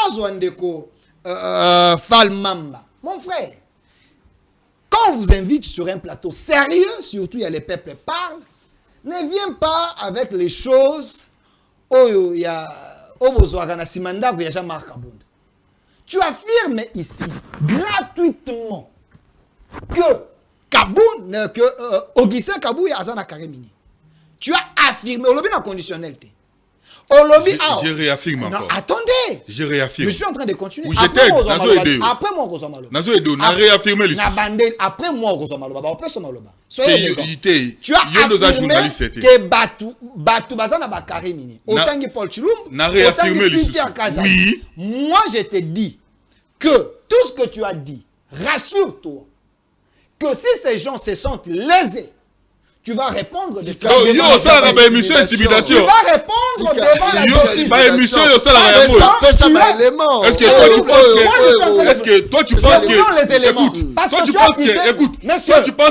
Nazwandeko Fall Mamba, mon frère, quand on vous invite sur un plateau sérieux, surtout il y a les peuples parlent, ne viens pas avec les choses. Oh, il y a Simanda, il y a Jean-Marc Kabound. Tu affirmes ici, gratuitement, que Kabound, que Augustin Kabou est Azana Karemini. Tu as affirmé, au lobby dans conditionnalité. Je réaffirme encore. Non, attendez. Je réaffirme. Je suis en train de continuer. Oui, après moi, on a réaffirmé les après moi, on peut s'en maloba. Tu as affirmé que Batu Bazana Bakare Mini. Autant que Paul Chilum, autant que Peter Kazan. Oui. Moi, je te dis que tout ce que tu as dit, rassure-toi que si ces gens se sentent lésés, tu vas répondre de ça. Tu vas répondre devant la justice. Est-ce que toi tu penses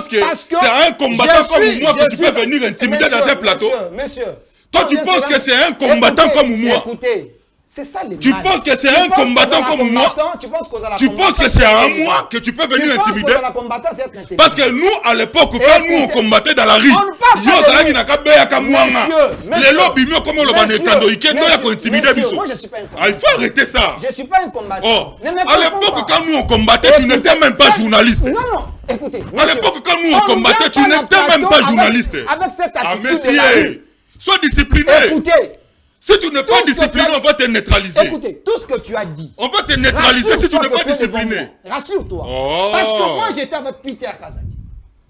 que c'est un combattant comme moi que tu peux venir intimider dans un plateau? Toi tu penses que c'est un combattant comme moi? Écoutez, c'est ça les tu penses que c'est un combattant comme moi? Tu penses que c'est à moi que tu peux venir intimider? Parce que nous, à l'époque, quand nous on combattait dans la rue, moi je suis pas un combattant. Il faut arrêter ça. Je suis pas un combattant. À l'époque, quand nous on combattait, tu n'étais même pas journaliste. Non, écoutez. À l'époque, quand nous on combattait, tu n'étais même pas journaliste. Avec cette attitude, sois discipliné. Écoutez. Si tu n'es pas discipliné, on va te neutraliser. Écoutez, tout ce que tu as dit. On va te neutraliser si tu n'es pas discipliné. Rassure-toi. Parce que moi, j'étais avec Peter Kazan.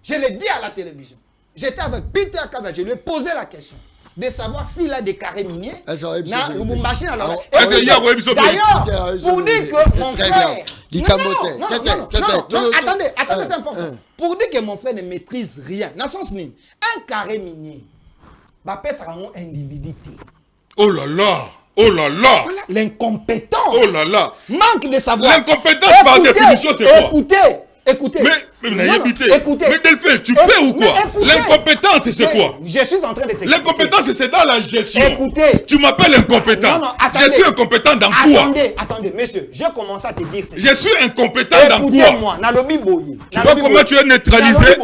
Je l'ai dit à la télévision. J'étais avec Peter Kazan. Je lui ai posé la question de savoir s'il a des carrés miniers. D'ailleurs, pour dire que mon frère... Non, attendez, c'est important. Pour dire que mon frère ne maîtrise rien. Un carré minier, ça sera un individu. Oh là là! Oh là là! Voilà, l'incompétence! Oh là là! Manque de savoir! L'incompétence par définition, c'est quoi? Écoutez! Écoutez! Mais Delphine, tu fais ou quoi? L'incompétence, c'est quoi? Je suis en train de t'expliquer. L'incompétence, c'est dans la gestion. Écoutez! Tu m'appelles incompétent. Non, attendez. Je suis incompétent dans quoi? Attendez, monsieur, j'ai commencé à te dire ça. Je suis incompétent dans quoi? Écoutez-moi, Nalobi Boye. Tu vois comment tu es neutralisé?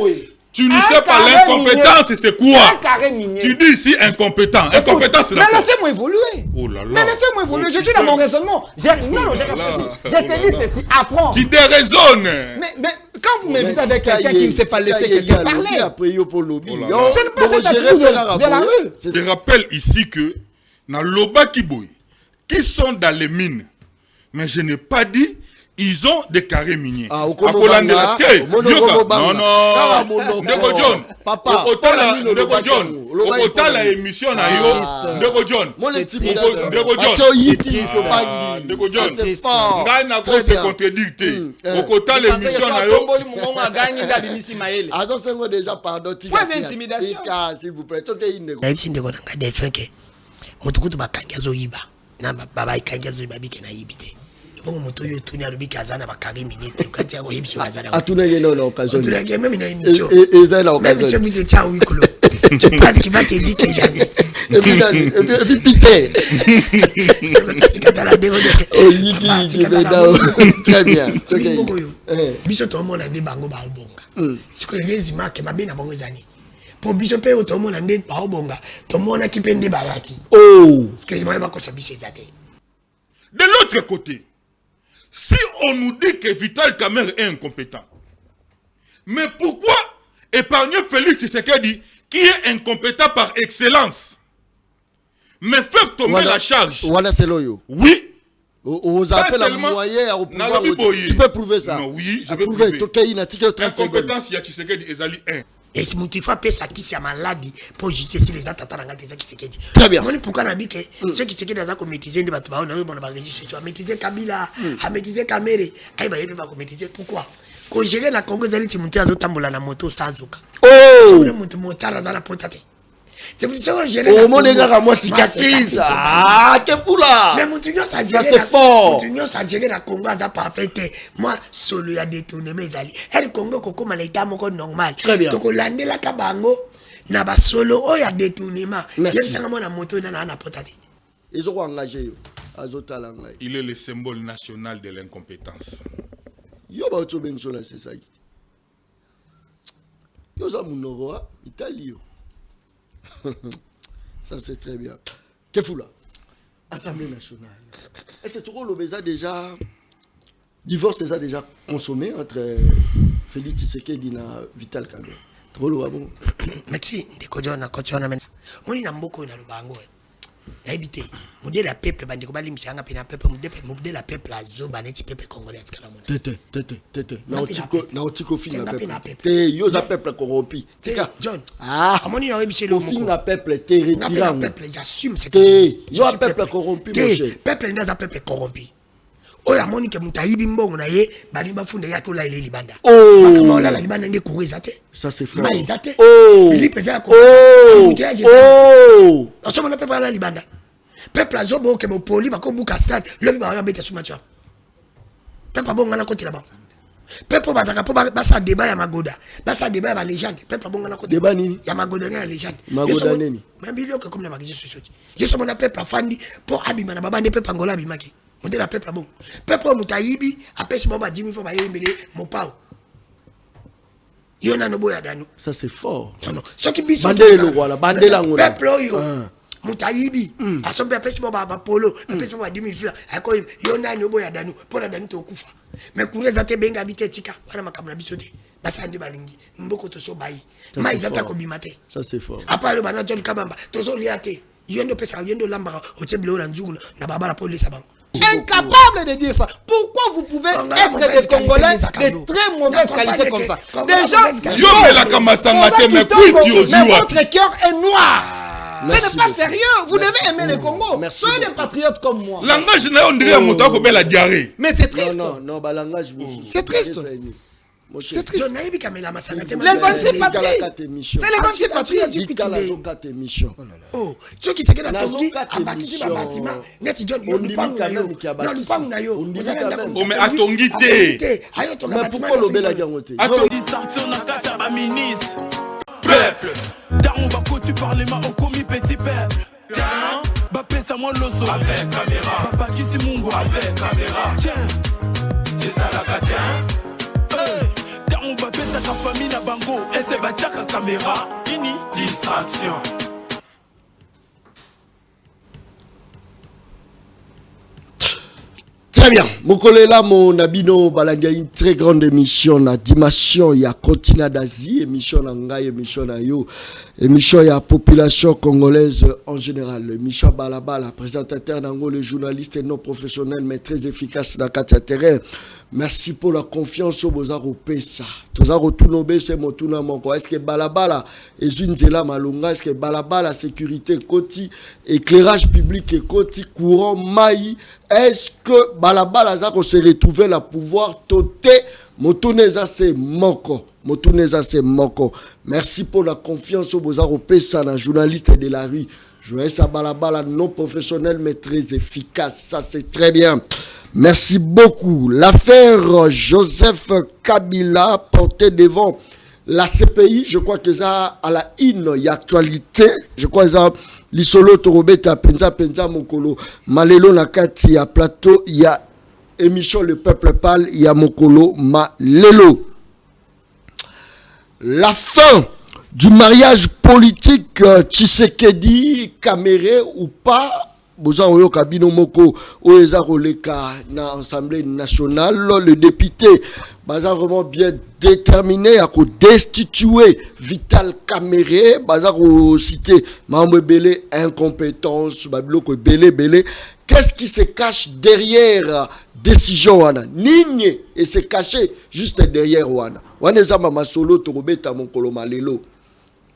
Tu ne sais pas l'incompétence, c'est quoi? Tu dis ici incompétent. Incompétent, c'est d'accord. Mais laissez-moi évoluer. Oh là là. Mais laissez-moi évoluer. Je suis dans mon raisonnement. J'ai réfléchi. Je te dis ceci. Apprends. Tu déraisonnes. Mais quand vous m'invitez avec quelqu'un qui ne sait pas laisser quelqu'un parler, ce n'est pas cette attitude de la rue. Je rappelle ici que dans Loba Kiboy, qui sont dans les mines, mais je n'ai pas dit. Ils ont des carrés miniers. Non, Ndeko John. Papa. Ndeko John. La émission na yo. Ndeko John. Ndeko John. Ndeko John. Ngai na ko se contredire. Okota l'émission na yo. Azo sengo déjà pardon. Pas intimidation. S'il vous plaît. Toke indeko. Na ibisi ndeko nanga Delphin ke. Mutukutu bakangazo yiba. Na baba ikangazo yiba bike na yibite. Moto yo tuni arubi kazana bakari minute ukati yako hibisi wazana atuna yeno na occasion atuna yake même na émission eza na occasion même si vous étiez au clos tu penses qu'il va te dire que jamais et puis Peter très bien biso to mona ndi bango ba obonga siko yezi make mabe na bango ezani pour biso pe to mona ndi ba obonga to mona kipende bayaki parce que moi ba ko sabise ezate. De l'autre côté, si on nous dit que Vital Kamerhe est incompétent, mais pourquoi épargner Félix Tshisekedi qui est incompétent par excellence, mais faire tomber la charge? Voilà, c'est loyo. Oui. Vous appelez la moyen à pouvoir. Tu peux prouver ça? Non, oui, je vais prouver. Incompétence, il y a Tshisekedi Ezali 1. Et si tu fais ça qui c'est maladie pour justifier les attaques dans les qui se dit. Très bien. Pourquoi on a dit que ceux qui se disent dans la maîtriser des bâtiments, on a eu mon résistance, maîtriser Kabila, à maîtriser Kamere, aïe bah il va maîtriser pourquoi? Quand gérer la Congo zali tu montes à tambola na moto sans aucun. Oh. Tu montes montar dans la potate. C'est pour ça que gérer. Oh mon gars, moi cicatrice. Ah, qu'est fou là. Mais mon tunnel ça gère. C'est fort. Mon tunnel ça gère la Congo ça parfait. Moi solo ya détourné mes alliés. Elle Congo koko malaita moko normal. Très bien. Donc lande la kabango na ba solo o ya détournement. Yem sanga mo na moto na potate. Ils ont engagé. Il est le symbole national de l'incompétence. Yo ba oto benso la c'est ça. Yo za munoro Italie. Ça c'est très bien. Kefoula. Assemblée nationale. Et c'est trop l'obésa déjà divorce les a déjà consommé entre Félix Tshisekedi et Vital Kamerhe. Trop lo bon. Merci ndeko jona ko tshona mena. Moni na mboko na lubango. Habité. Modèle la peuple bandeko bali msanga pena peuple modèle la peuple azo baneti peuple congolais atikala mona. Tete. Na otiko fin na peuple. Te yo za peuple corrompu. Tika John. Ah, moni na webisé le fin na peuple te retirant. Peuple j'assume c'est que yo a peuple corrompu mon cher. Peuple n'a peuple corrompu. Oya moni ke mutayibi mbongo na ye bali bafunde yake ola ile libanda. Kama ola la libanda ndi kuweza te. Ça c'est fort. Mais te. Philippe za ko. Asoma na peuple la libanda. Peuple azobo ke bo poli ba ko buka stade le ba ya beta sumacha. Peuple bonga na côté là-bas. Peuple bazaka po ba sa débat ya magoda. Ba sa débat ya légende. Peuple bonga na côté. Débat nini? Ya magoda na légende. Magoda nini? Mambilio ke comme na bagije sosoti. Yeso mona peuple afandi po abima na babande peuple angola abimaki. On dit la peuple bon. Peuple mutayibi apesi baba 10 000 fois ba yembele mopao. Yona no boya danu. Ça c'est fort. Non. Ce qui biso bandelo wala bandela ngona. Peuple yo. Mutayibi asombe apesi baba polo, apesi baba 10 000 fois. Ako yona no boya danu, pona danu to kufa. Mais kureza te benga bitetika, wana makamna biso te. Basandi balingi, mboko to so bayi. Maizata ko bimate. Ça c'est fort. Apa le bana John Kabamba, to so liate. Yendo pesa yendo lamba o teblo la nzugula na baba la police bango. Incapable de dire ça. Pourquoi vous pouvez être des Congolais de très mauvaise qualité comme ça? Des gens mais votre cœur est noir. Ce n'est pas sérieux. Vous devez aimer le Congo. Soyez des patriotes comme moi. Langage on dirait mon la diarrhée. Mais c'est triste. Non, langage c'est triste. C'est triste. Les antipatries. C'est les antipatries. Oh, ceux qui se quedent à Tongi, à Bakiti, à Batima, net John, on dit pas na yo. Non, pas na yo. Oh mais à Tongi té. Mais pourquoi l'obé la gangote? Attendez sortir na kata ba ministre. Peuple. Daron ba ko tu parles ma au commis petit peuple. Ba pesa moi loso avec caméra. Papa qui si mungo avec caméra. Tiens. Et ça la kata. On va péter ta famille na bango et c'est va dire caméra ini distraction. Très bien. Mokolela mon abino balangia une très grande émission na dimension ya continent d'Asie, émission na ngai, émission na yo, émission ya population congolaise en général, émission balabala, présentateur nango le journaliste non professionnel mais très efficace dans quatre terrain. Merci pour la confiance au Bozaro Pesa. Tozaro Tunobe c'est motuna moko. Est-ce que balabala ezunzela malunga, est-ce que balabala sécurité koti, éclairage public et koti, courant maï, est-ce que balabala zako se retrouver la pouvoir toté motuneza c'est moko. Motuneza c'est moko. Merci pour la confiance au Bozaro Pesa, na journaliste de la rue. Jouer ça balabala non professionnel mais très efficace. Ça c'est très bien. Merci beaucoup. L'affaire Joseph Kabila portée devant la CPI, je crois que ça à la une, il y a actualité. Je crois que ça l'isolo torobeta penza mokolo malelo nakati ya plateau, il y a émission Le Peuple Parle, il y a mokolo malelo. La fin du mariage politique Tshisekedi Kamerhe ou pas. Boza oyo kabino moko oeza roleka na Assemblée nationale, le député baza vraiment bien déterminé à destituer Vital Kamerhe, baza citer mambo belé incompétence, babiloko belé. Qu'est-ce qui se cache derrière décision wana? Nini et se cacher juste derrière wana? Wana zama masolo to robeta mokolo malelo.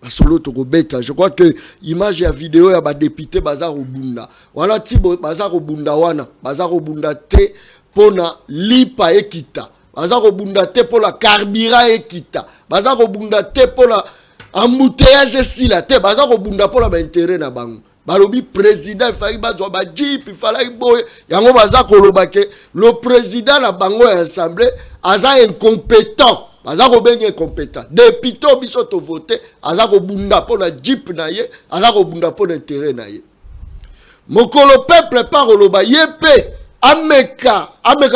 Solo Tokobeta, je crois que image et vidéo ya ba député bazar obunda. Wana tibo bazar obunda wana, bazar obunda te pona lipa ekita. Bazar obunda te pona carburant ekita. Bazar obunda te pona embouteillage sila te, bazar obunda pona ba intérêt na bango. Balobi président fayi bazwa ba jeep fala iboye. Yango bazar koloba ke le président na bango ya assemblée aza incompétent. Azako benye incompétent. Depuis to biso to voter, azako bunda pour la jeep na ye, azako bunda pour l'intérêt na ye. Mokolo peuple paroloba yepe ameka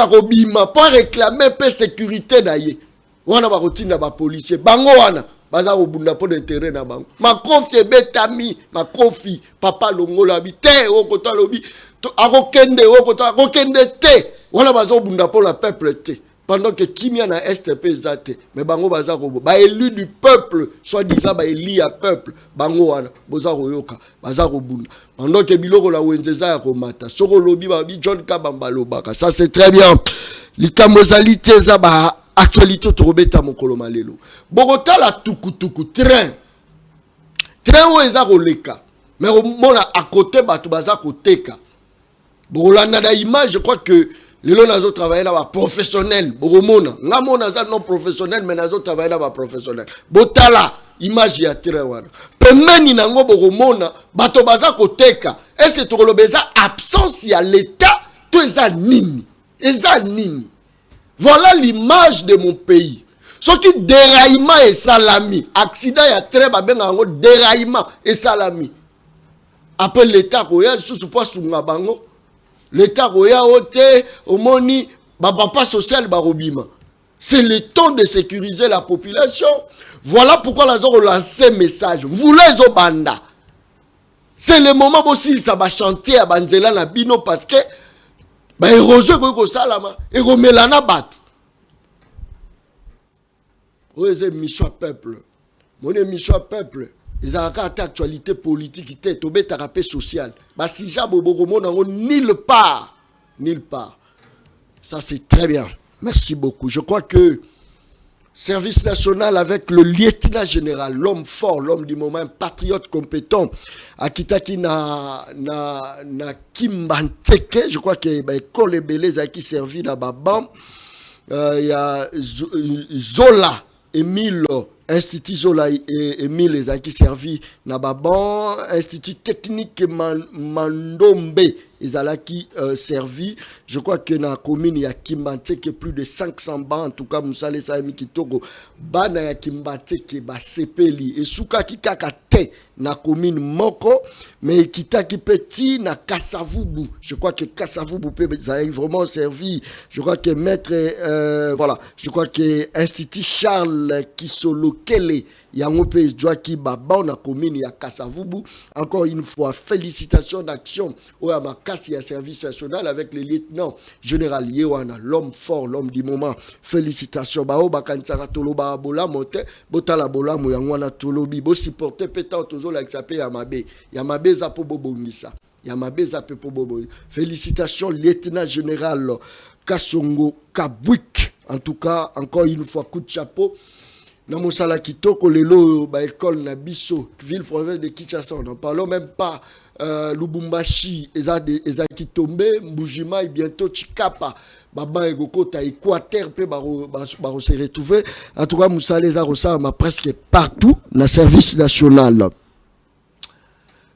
kobima pour réclamer pe sécurité na ye. Wana ba rotina ba policier bango wana baza obunda pour d'intérêt na bango. Makofi betami makofi papa longola bité okota lobi akokende okota akokende te. Wana baza obunda pour la peuple te. Pendant que Kimia na STP zate, mais bango baza robo, ba élu du peuple, soit disant ba élu à peuple, bango wana, boza royoka, baza robunda. Pendant que biloko la wenzeza ya komata, soko lobi ba bi John Kabamba lobaka, ça c'est très bien. Likamozalité za ba actualité to robeta mokolo malelo. Bogota la tukutuku train. Train où eza roleka, mais mona à côté bato baza koteka. Bolanda da image, je crois que les gens qui travaillent là-bas, professionnels, boromona. Ngamona za non professionnel, mais nazo travaillent là-bas, professionnel. Botala, image ya tere wana. Pemeni nango boromona, bato baza koteka. Est-ce que tu relobeza absence ya l'état, to eza nini? Eza nini? Voilà l'image de mon pays. Ce qui déraillement et salami. Accident ya tere babenga ngo déraillement et salami. Après l'état koya sous poids sous ngabango. L'État roya ote, omoni, papa social barobima. C'est le temps de sécuriser la population. Voilà pourquoi la zone lancé message. Vous les obanda. C'est le moment aussi ça va chanter à Banzela na bino parce que bah érosion ko salama, eromelana bat. Où est mission peuple? Mon mission peuple. Ils ont une actualité politique qui est tombée à la paix sociale. Bah si j'abo nulle part. Nulle part. Ça c'est très bien. Merci beaucoup. Je crois que service national avec le lieutenant général, l'homme fort, l'homme du moment, un patriote compétent, Akitaki na Kimbanteke, je crois que l'école est belle, qui servi là-bas. Il y a Zola, Émile. Institut Zola et Emile les qui servi na baban, Institut technique Mandombe ils ont qui servi. Je crois que dans la commune il y a Kimbanteke plus de 500 bancs en tout cas Moussale Saimi Kitoko bana ya Kimbanteke ba sepeli et souka ki kakate na commune moko mais kitaki petit na Kasavubu. Je crois que Kasavubu peut vraiment servi. Je crois que maître voilà, je crois que Institut Charles Kisolo Kele yango pe joaki baba na commune ya Kasavubu. Encore une fois félicitations d'action au Amakasi ya service national avec le lieutenant général Yewana, l'homme fort, l'homme du moment. Félicitations bao bakansara toloba bola mote botala bola mo yango na tolobi bo supporter peta tozo la xapé Yamabe za po bobongisa. Yamabe za po bobo. Félicitations lieutenant général Kasongo Kabwik. En tout cas, encore une fois coup de chapeau. Na mosala kitoko lelo ba école na biso ville province de Kinshasa, n'en parlons même pas. Lubumbashi eza qui tombé Mbujima et bientôt Chikapa baba egokota Équateur pe baro se retrouver. En tout cas musala eza resama presque partout na service national.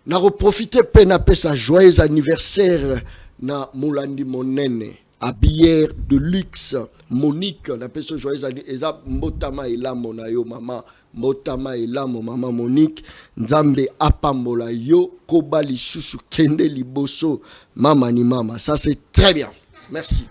Na reprofiter pe na pesa joyeux anniversaire na Molandi Monene. Habillère de luxe, Monique, on appelle ça joyeux anniversaire. Motama et la monayo maman, Motama et la maman Monique, Nzambe apambola yo, Kobali susu kende liboso, mama ni mama. Ça c'est très bien. Merci.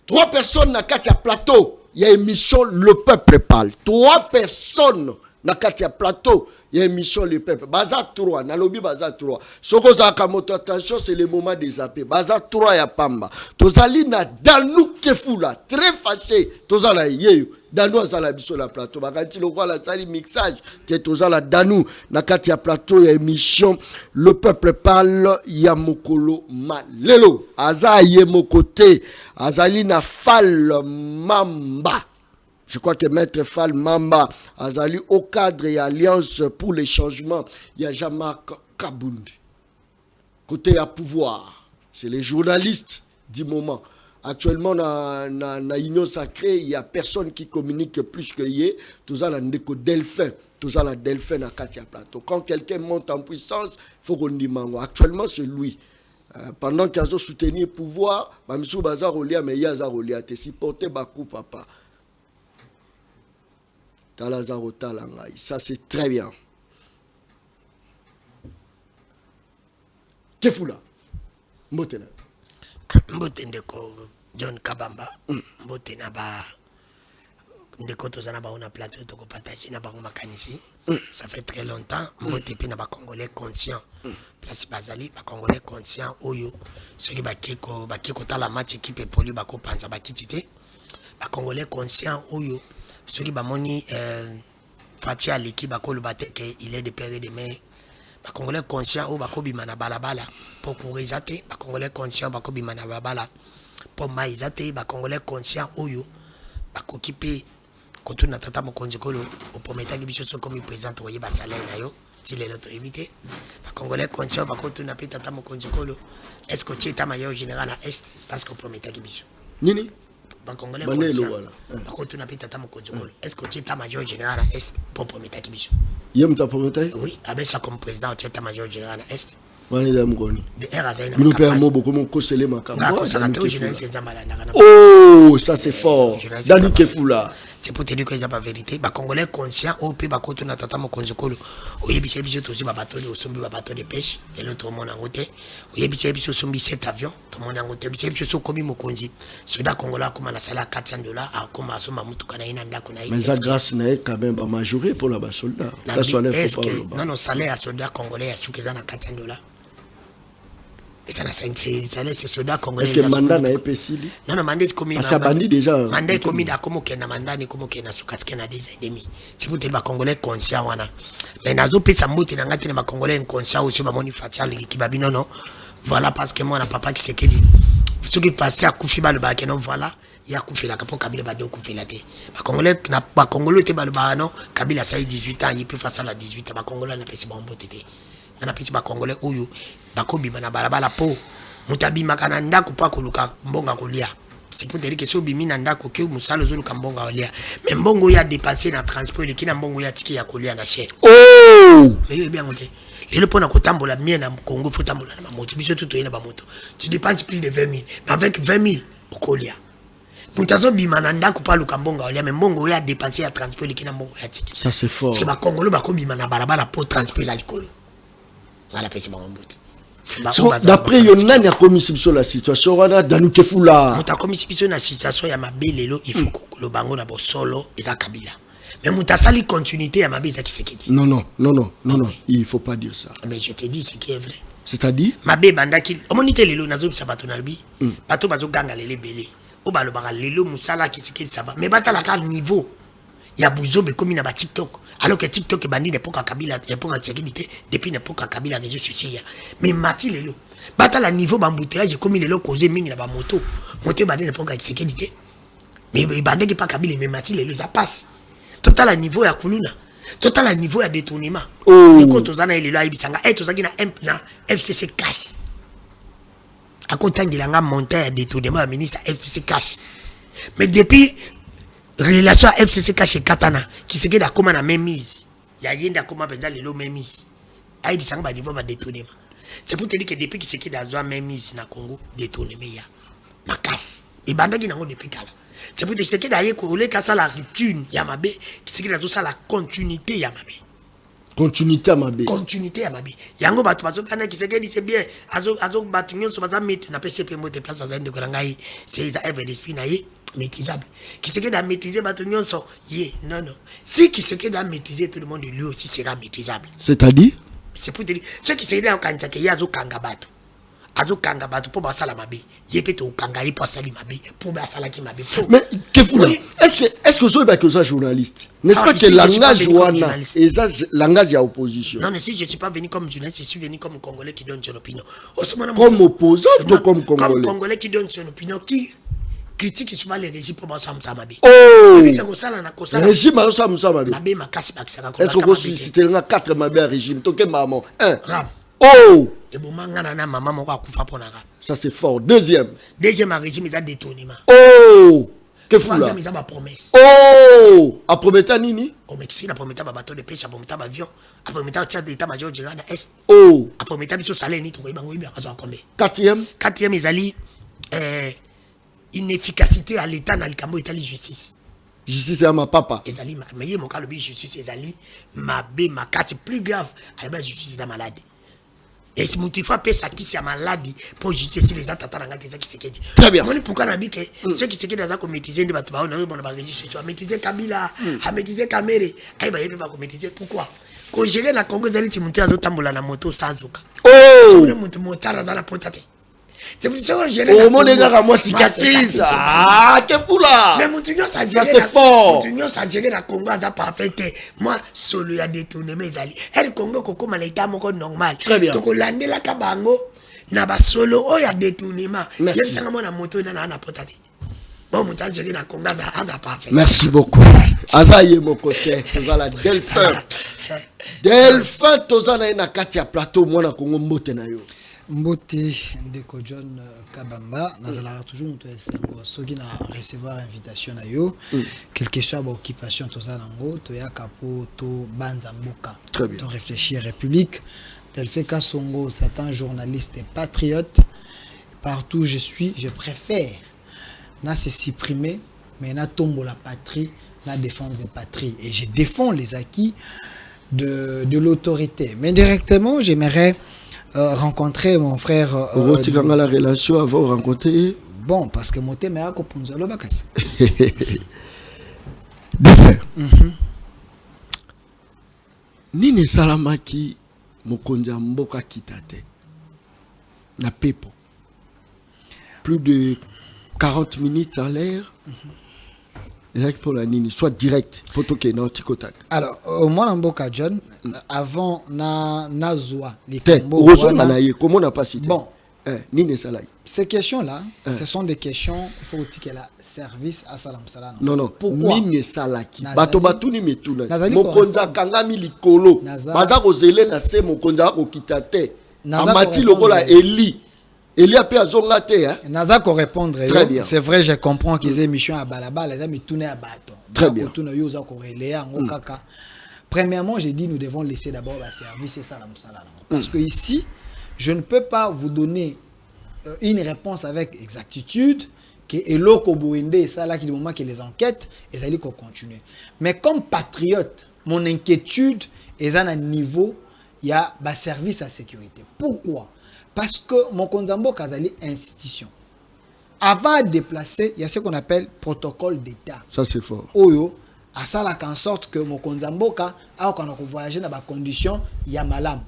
3 personnes na Katia Plateau. Il y a émission Le Peuple parle. 3 personnes na Katia Plateau. Il y a émission Le Peuple. Baza 3. Nalobi Baza 3. Soko zaka moto attention, c'est le moment des zappés. Baza 3 ya pamba. Tozali na Danou Kefula. Très fâché. Tozala yeyo. Danou azala biso la plateau. Bakanti lo la sali mixage. Que tozala Danou. Na Katia Plateau, il y a émission Le Peuple parle. Ya mokolo malelo. Aza ye mokote. Azali na Fal Mamba. Je crois que Maître Fall Mamba Azali au cadre et alliance pour les changements. Il y a Jean-Marc Kabundi. Côté à pouvoir, c'est les journalistes du moment. Actuellement, dans l'Union sacrée, il n'y a personne qui communique plus que hier. Tout ça, c'est Delphin. Tout ça, c'est Delphin à Katia Plateau. Quand quelqu'un monte en puissance, il faut qu'on dise mango. Actuellement, c'est lui. Pendant qu'il a soutenu le pouvoir, Mamsou Bazar Olia, mais il y a Zarolia. Tu supporté Bakou, papa. Ça c'est très bien. Kefula. Mbotena. Mbote ndeko John Kabamba. Mbote na ba ndeko tozana ba on a plateau to ko partager na ba makanisi. Ça fait très longtemps. Mbote pe na ba Congolais conscients. Place bazali ba Congolais conscients oyo ceux qui ba kiko ta la match équipe poli ba ko panza ba kitite. Ba Congolais conscients oyo ceux qui ba moni Fati à l'équipe ba ko le batte que il est de père et de mère. Ba Congolais conscients oyo ba ko bimana balabala pour courir zate. Ba Congolais conscients ba ko bimana balabala pour maïzate. Ba Congolais conscients oyo ba ko kipe quand on a tata mokonzi kolo au premier temps biso so comme président voyez ba salaire na yo ti les autres éviter ba Congolais conscient ba quand on a pe tata mokonzi kolo est-ce que tu état major général à est parce que au premier temps biso Nini ba Congolais conscient ba quand on a pe tata mokonzi kolo est-ce que tu état major général à est pour premier temps biso yem ta premier temps oui avec ça comme président tu état major général à est wani da mukoni de era zaina nous père mo beaucoup mon kosele makambo oh ça c'est fort Dani Kefula. C'est pour te dire que c'est pas vérité. Les Congolais conscients, au pays, on a tata mon konzokolo. Oye bise bise aussi bateau de sombi bateau de pêche. Et l'autre monde en côté. Oye bise bise sombi 7 avions. Tout le monde en côté. Bise bise so komi mo konzi. Soda Congolais comme na sala $400 à comme à soma mutu kana ina nda kuna. Mais ça grâce na quand même pas majoré pour la soldat. Ça soit est-ce que non salaire à soldat congolais à soukezana $400. Et ça n'a c'est soldat congolais. Est-ce que mandat n'a pas essayé? Non, mandat commis. Ça bandit déjà. Mandat commis à comme aucun mandat ni comme aucun soukatske na 2 ans et demi. C'est pour te dire congolais conscient wana. Mais nazo pesa mbote na ngati na congolais inconscient aussi ba moni fatia le kibabi non. Voilà parce que moi na papa qui se dit. Ce qui passait à Koufiba le ba non voilà. Ya Koufila kapo Kabila ba do Koufila te. Ba congolais na ba congolais te ba le ba non. Kabila ça 18 ans, il peut faire ça à 18 ans. Ba congolais na pesa ba mbote te. Na pesa ba congolais oyo bakobi bana balabala po mutabi makana ndako pa koluka mbonga kolia c'est pour te dire que so bimi na ndako ke musalo zulu kambonga olia mais mbongo ya dépenser na transport likina mbongo ya tiki ya kolia na chaîne oh mais yo bien ngote lelo pona kotambola mien na Congo faut tambola na moto biso tout toyena ba moto tu dépenses plus de 20 000 mais avec 20 000 okolia mutazo bima na ndako pa luka mbonga olia mais mbongo ya dépenser ya transport likina mbongo ya tiki ça c'est fort parce que ba Congolo bakobi na balabala po transport za likolo voilà pesi ba mbote. D'après Yonan a commis sur la situation Dani Kefula. Muta commis sur la situation ya mabelelo il faut que le bango na bo solo eza kabila. Mais muta sali continuité ya mabeza kisekedi. Non, il faut pas dire ça. Mais je te dis ce qui est vrai. C'est-à-dire mabe bandaki omonite lelo nazo bisa bato nalbi bato bazo ganga lele belé. O balo baka lelo musala kisekedi saba. Mais bata la ka niveau ya buzobe comme na ba TikTok. Alors que TikTok est banni d'époque à Kabila, d'époque à Tchèque, depuis l'époque à Kabila, réseaux sociaux. Mais Mati Lelo, bata la niveau d'embouteillage, comme il est là, causé mine la moto. Moto banni d'époque à Tchèque. Mais il banni pas Kabila, mais Mati Lelo, ça passe. Total à niveau à Kuluna. Total à niveau à détournement. Oh. Et quand on a eu là, il s'en a été na FCC cash. À côté de la montagne à détournement, à ministre FCC cash. Mais depuis. Relation FCC caché Katana qui se queda comme na même mise ya yenda comme benza lelo même mise ai bisanga ba niveau ba détournement c'est pour te dire que depuis qui se queda zo même mise na Congo détournement ya makasi et bandaki nango depuis kala c'est pour te dire que d'ailleurs ko le kasa la rupture ya mabe qui se queda zo ça la continuité ya mabe continuité à mabe yango bato bazo bana qui se queda c'est bien azo bato nyonso baza mettre na PCP mote place za ndeko rangai c'est ça ever l'esprit na ye maîtrisable qui se queda maîtriser bato nyonso non si qui se queda maîtriser tout le monde lui aussi sera maîtrisable c'est-à-dire c'est pour dire ce qui se queda kanza ke yazo kanga bato pour basala mabe yepete okanga yi pour sali mabe pour basala ki mabe mais Kefula est-ce que vous êtes journaliste n'est-ce pas que langage wana et ça langage ya opposition non si je suis pas venu comme journaliste je suis venu comme Congolais qui donne son opinion comme opposant ou comme Congolais qui donne son opinion qui critique souvent les régimes pour ça mabe oh régime ça mabe mabe makasi bakisaka est-ce que vous citez 4 mabe régime toke maman 1 oh et bon mangana na maman moko akufa pona ka ça c'est fort deuxième régime ils a détournement oh Kefula troisième ils a ma promesse oh a promettre nini au Mexique a promettre ba bateau de pêche a promettre ba avion a promettre tiers d'état major général na est oh a promettre biso salaire ni to ko bango ibi akazo akombe quatrième ils ali inefficacité à l'état na likambo état justice à ma papa ezali mais mon cas le justice ezali mabe makati plus grave à la justice est malade Et si tu fais ça qui c'est maladie pour justifier si les attentes dans les qui c'est Très bien. Moi pourquoi n'a dit que ceux qui c'est qui dans maîtriser des bâtiments on a bon ba maîtriser Kabila, a maîtriser Kamere, ay ba yebe ba maîtriser pourquoi? Quand gérer la Congo zali ti monter azo tambola na moto sans oka. Oh! Le monter motard dans la potate. C'est pour ça que gérer Oh mon gars moi cicatrice. Ah, que fou là. mais Moutinho ça Ça géré c'est fort. Moutinho ça géré la Congo ça parfait. Moi solo ya détourné mes alliés. El Congo koko malaita moko normal. Très bien. To ko landela kabango na ba solo o ya détournement. Merci. Yem sanga mona moto na potate. Bon Moutinho géré la Congo ça parfait. Merci beaucoup. Azaye mon côté, toza la Delphin. Delphin toza na kati ya plateau mwana Congo mbote na yo. Mbote ndeko John Kabamba nazala toujours muto esengo soki na recevoir invitation na yo quelque soit ba occupation toza nango to ya kapo to banza mboka to réfléchir république tel fait Kasongo c'est un journaliste et patriote partout où je suis je préfère na se supprimer mais na tombo la patrie na défendre la patrie et je défends les acquis de l'autorité mais directement j'aimerais rencontrer mon frère. La relation avant rencontrer. Bon, parce que mon thème est à Kopunzalo Bakas. Défait. Nini Salamaki, Mokonza Mboka Kitate. Na Pepo. Plus de 40 minutes à l'air. Exact pour la Nini, soit direct, pour toquer dans Tikotak. Alors, moi, Mboka John, avant Nazwa, les Combo, comment on n'a pas cité? Bon, Nini Salai. Ces questions-là, ce sont des questions, il faut dire qu'elle a service à Salam Salam. Non. Pourquoi? Nini Salaki. Bato ni metuna. Mokonza Nazali kangami likolo. Baza kozele na se mokonza kokitate. Amati lokola Eli. Eli a pu azongate hein. Naza ko répondre. Très bien. C'est vrai, je comprends qu'ils aient mission à Balaba, les amis tourner à Baton. Très bien. Premièrement, j'ai dit nous devons laisser d'abord la service et Salam Salam. Parce que ici, je ne peux pas vous donner une réponse avec exactitude que Eloko Bouende et ça là qui du moment que les enquêtes et ça dit qu'on continue. Mais comme patriote, mon inquiétude est à un niveau il y a ba service à sécurité. Pourquoi? Parce que mon Konzambo Kazali institution. Avant de déplacer, il y a ce qu'on appelle protocole d'État. Ça c'est fort. Oyo, à ça là en sorte que mon Konzamboka a quand on voyager dans des conditions ya malam.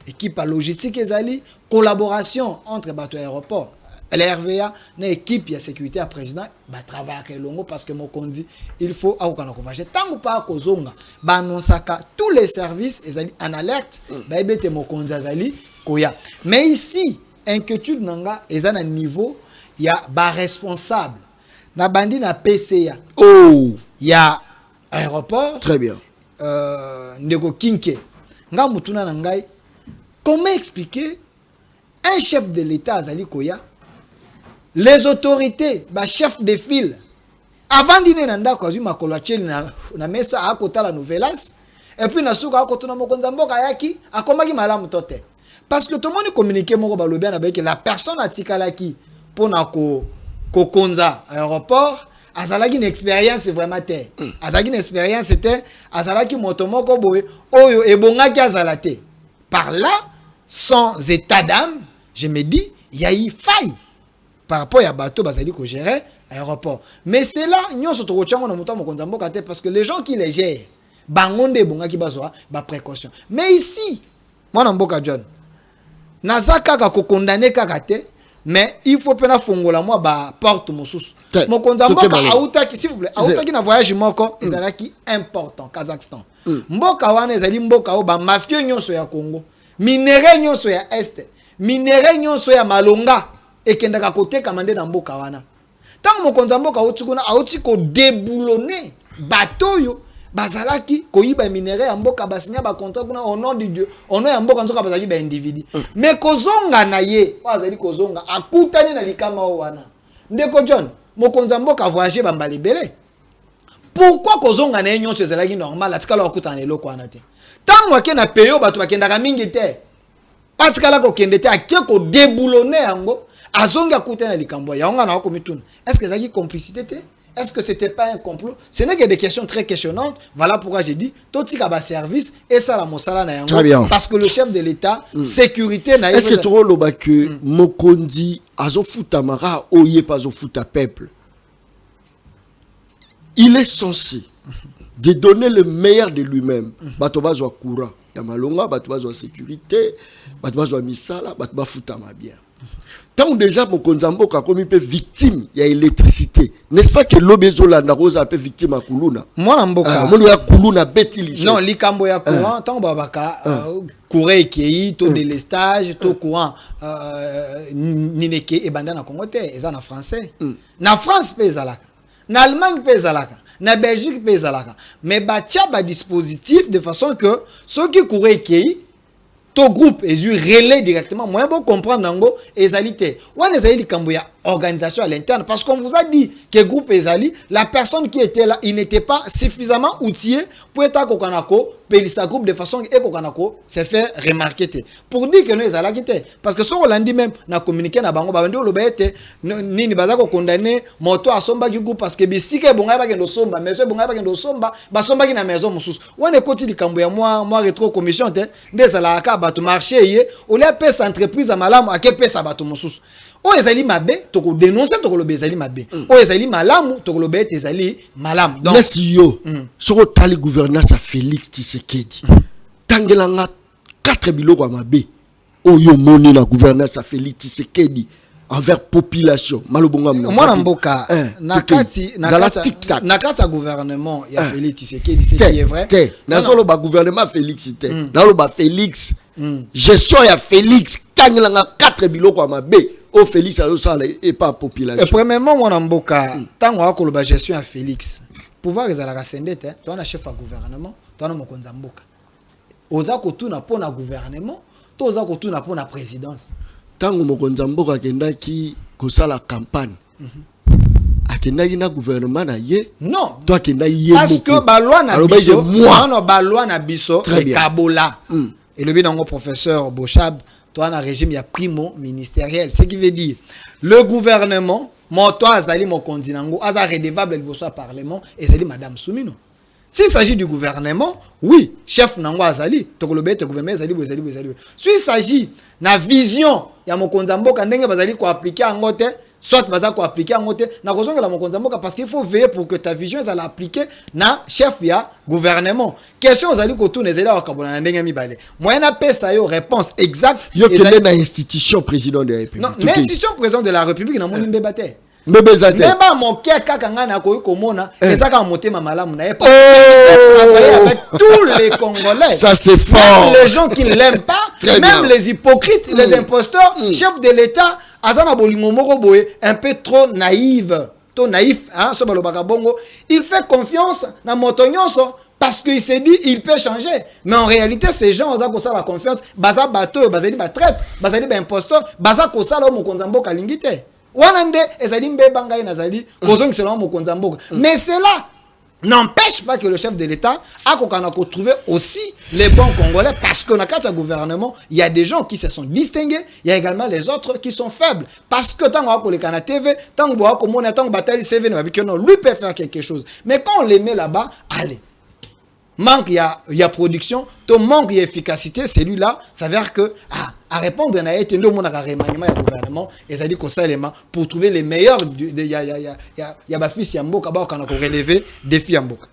Équipe logistique ezali, collaboration entre bateau aéroport. LRVA, une équipe de sécurité à président, va travailler avec l'ongo parce que mon condi, il faut à quand on voyager. Tant ou pas kozonga, ba annonsaka tous les services ezali en alerte, ba ebete mon condi azali koya. Mais ici, inquiétude nanga ezana niveau il y a ba responsable na bandi na PCA. Oh, il y a aéroport. Très bien. Ndeko Kinke. Nga mutuna na ngai. Comment expliquer un chef de l'État azali koya? Les autorités, ba chef de file. Avant dîner nanda ko azuma kolacheli na mesa akota la nouvelas. Et puis na suka akotuna mokonza mboka yaki akomaki malamu tote. Parce que tout le monde communiquait moko balobia na que la personne atikalaki pona ko konza aéroport azalaki une expérience vraiment té. Azalaki une expérience c'était azalaki motomoko boye oyo ebongaki azalate. Par là sans état d'âme, je me dis il y a eu faille par rapport à bateau bazali ko gérer aéroport. Mais c'est là nyonso to kochango na muto mokonza mboka té parce que les gens qui les gèrent bangonde bongaki bazwa ba précaution. Mais ici moi na mboka John nazaka ka ko condamner kaka té. Mais il faut pena fongola moi ba porte mosusu. Mokonza mboka autaki s'il vous plaît, autaki na voyage moko ezalaki important Kazakhstan. Mboka wana ezali mboka o ba mafia nyonso ya Congo. Minere nyonso ya Est, minere nyonso ya Malonga ekendaka kote kamande na mboka wana. Tant mokonza mboka otikuna auti ko déboulonner bateau yo bazalaki koyiba minere ya mboka basinya ba contrat kuna au nom de Dieu au nom ya mboka nzoka bazali ba individu mais kozonga na ye bazali kozonga akutani na likama wana ndeko John mokonza mboka voyager bambali belé pourquoi kozonga na nyonso ezalaki normal atikala akutana eloko wana te tango akena peyo bato bakendaka mingi te atikala ko kende te akie ko déboulonner yango azonga akutana na likambo ya nga na ko mituna est-ce que ezalaki complicité te est-ce que c'était pas un complot? Ce n'est que des questions très questionnantes. Voilà pourquoi j'ai dit Toti Kaba service et ça la Mosala na yango. Très bien. Parce que le chef de l'État, sécurité na est-ce que tu vois que Mokondi azofuta mara oye pas azofuta peuple? Il est censé de donner le meilleur de lui-même. Batoba zo courant, ya malonga, batoba zo sécurité, batoba zo misala, batoba futa ma bien. Tant déjà Mokonzambo a comme peu victime, il y a électricité. N'est-ce pas que l'obezola na rosa peu victime à Kuluna? Moi namboka. Moi ya Kuluna beti. Non, likambo ya courant, tant babaka courait qui to délestage, to courant nineke e bandana kongote, eza na français. Na France pe zalaka. Na Allemagne pe zalaka. Na Belgique pe zalaka. Mais batia ba dispositif de façon que ceux qui couraient qui ton groupe est relais directement. Moi, bon comprendre nango ezalité. Ou les ali kamboya organisation à l'interne parce qu'on vous a dit que groupe ezali, la personne qui était là, il n'était pas suffisamment outillé pour être à kokanako, pelisa groupe de façon et kokanako se fait remarquer. Pour dire que nous ezala quitté parce que ce qu'on l'a dit même na communiquer na bango ba ndo lobete nini bazako condamner moto a somba du groupe parce que bisike bonga ba kendo somba mais bonga ba kendo somba ba somba ki na maison mususu. On est côté likamboya moi rétro commission te ndezala ka bato marché yé ou les pèse entreprise à malamu à quel pèse à bato mususu. O ezali mabe toko dénoncer toko lobe ezali mabe. O ezali malamu toko lobe ezali malamu. Donc merci yo. Soko tali gouvernance à Félix Tshisekedi. Tangelanga 4 biloko à mabe. O yo moni la gouvernance à Félix Tshisekedi envers population. Malobonga moi namboka nakati gouvernement ya Félix Tshisekedi c'est qui est vrai. Nazolo ba gouvernement Félix té. Nalo ba Félix. Gestion ya Félix tangelanga 4 biloko à mabe. Au Félix et pas population. Et premièrement, moi namboka tango akoloba gestion à Félix. Pouvoir ezalaka sendete, toi na chef à gouvernement, toi na mokonza mboka. Oza kotuna pona gouvernement, toi oza kotuna pona présidence. Tango mokonza mboka kendaki kosala campagne. Akendaki na gouvernement na ye. Non. Toi kendaki ye parce que balwa na biso, non balwa na biso et kabola. Et le bien professeur Bochab toi un régime il y a primo ministériel, ce qui veut dire le gouvernement moi toi azali mon continent aza redevable le besoin parlement et zali madame Soumino. S'il s'agit du gouvernement, oui, chef nango azali to kolobe te gouvernement azali. S'il s'agit na vision ya mon konzambo kandenge bazali ko appliquer angote soit baza ko appliquer angote na kozonga la mon konzambo parce qu'il faut veiller pour que ta vision ezala appliquer na chef ya gouvernement. Question azali ko tourner ezali wa kabona na ndenge mibale. Moi na pesa yo réponse exacte yo kende na institution président de la République. Non, l'institution président de la République na moni mbebate. Mbebezate. Même mon cœur kaka ngana ko komona ezaka motema malamu na yepa. Avec tous les Congolais. Ça c'est fort. Même les gens qui ne l'aiment pas, très même bien. les hypocrites, les imposteurs, chef de l'État, azana bolingo moko boye un peu trop naïve. Trop naïf hein, so balobaka bongo. Il fait confiance na motonyonso. Parce qu'il s'est dit, il peut changer. Mais en réalité, ces gens ont ça la confiance. Baza bateau, baza di traite, baza di imposteur, baza kosa la mokonzambo kalingite. Wanande, ezali mbebangai nazali, kozong selon mokonzambo. Mais cela n'empêche pas que le chef de l'État a trouvé aussi les bons Congolais parce que dans le cadre du gouvernement, il y a des gens qui se sont distingués, il y a également les autres qui sont faibles. Parce que tant qu'on a le TV, tant qu'on a tant bataille CV, lui peut faire quelque chose. Mais quand on les met là-bas, allez. Manque, il y a production, ton manque d'efficacité, celui-là, ça veut dire que, à répondre, il y a un remaniement du gouvernement, et ça dit qu'on s'élément pour trouver les meilleurs, il y a ma fille Yamboka, qui a relevé défi Yamboka.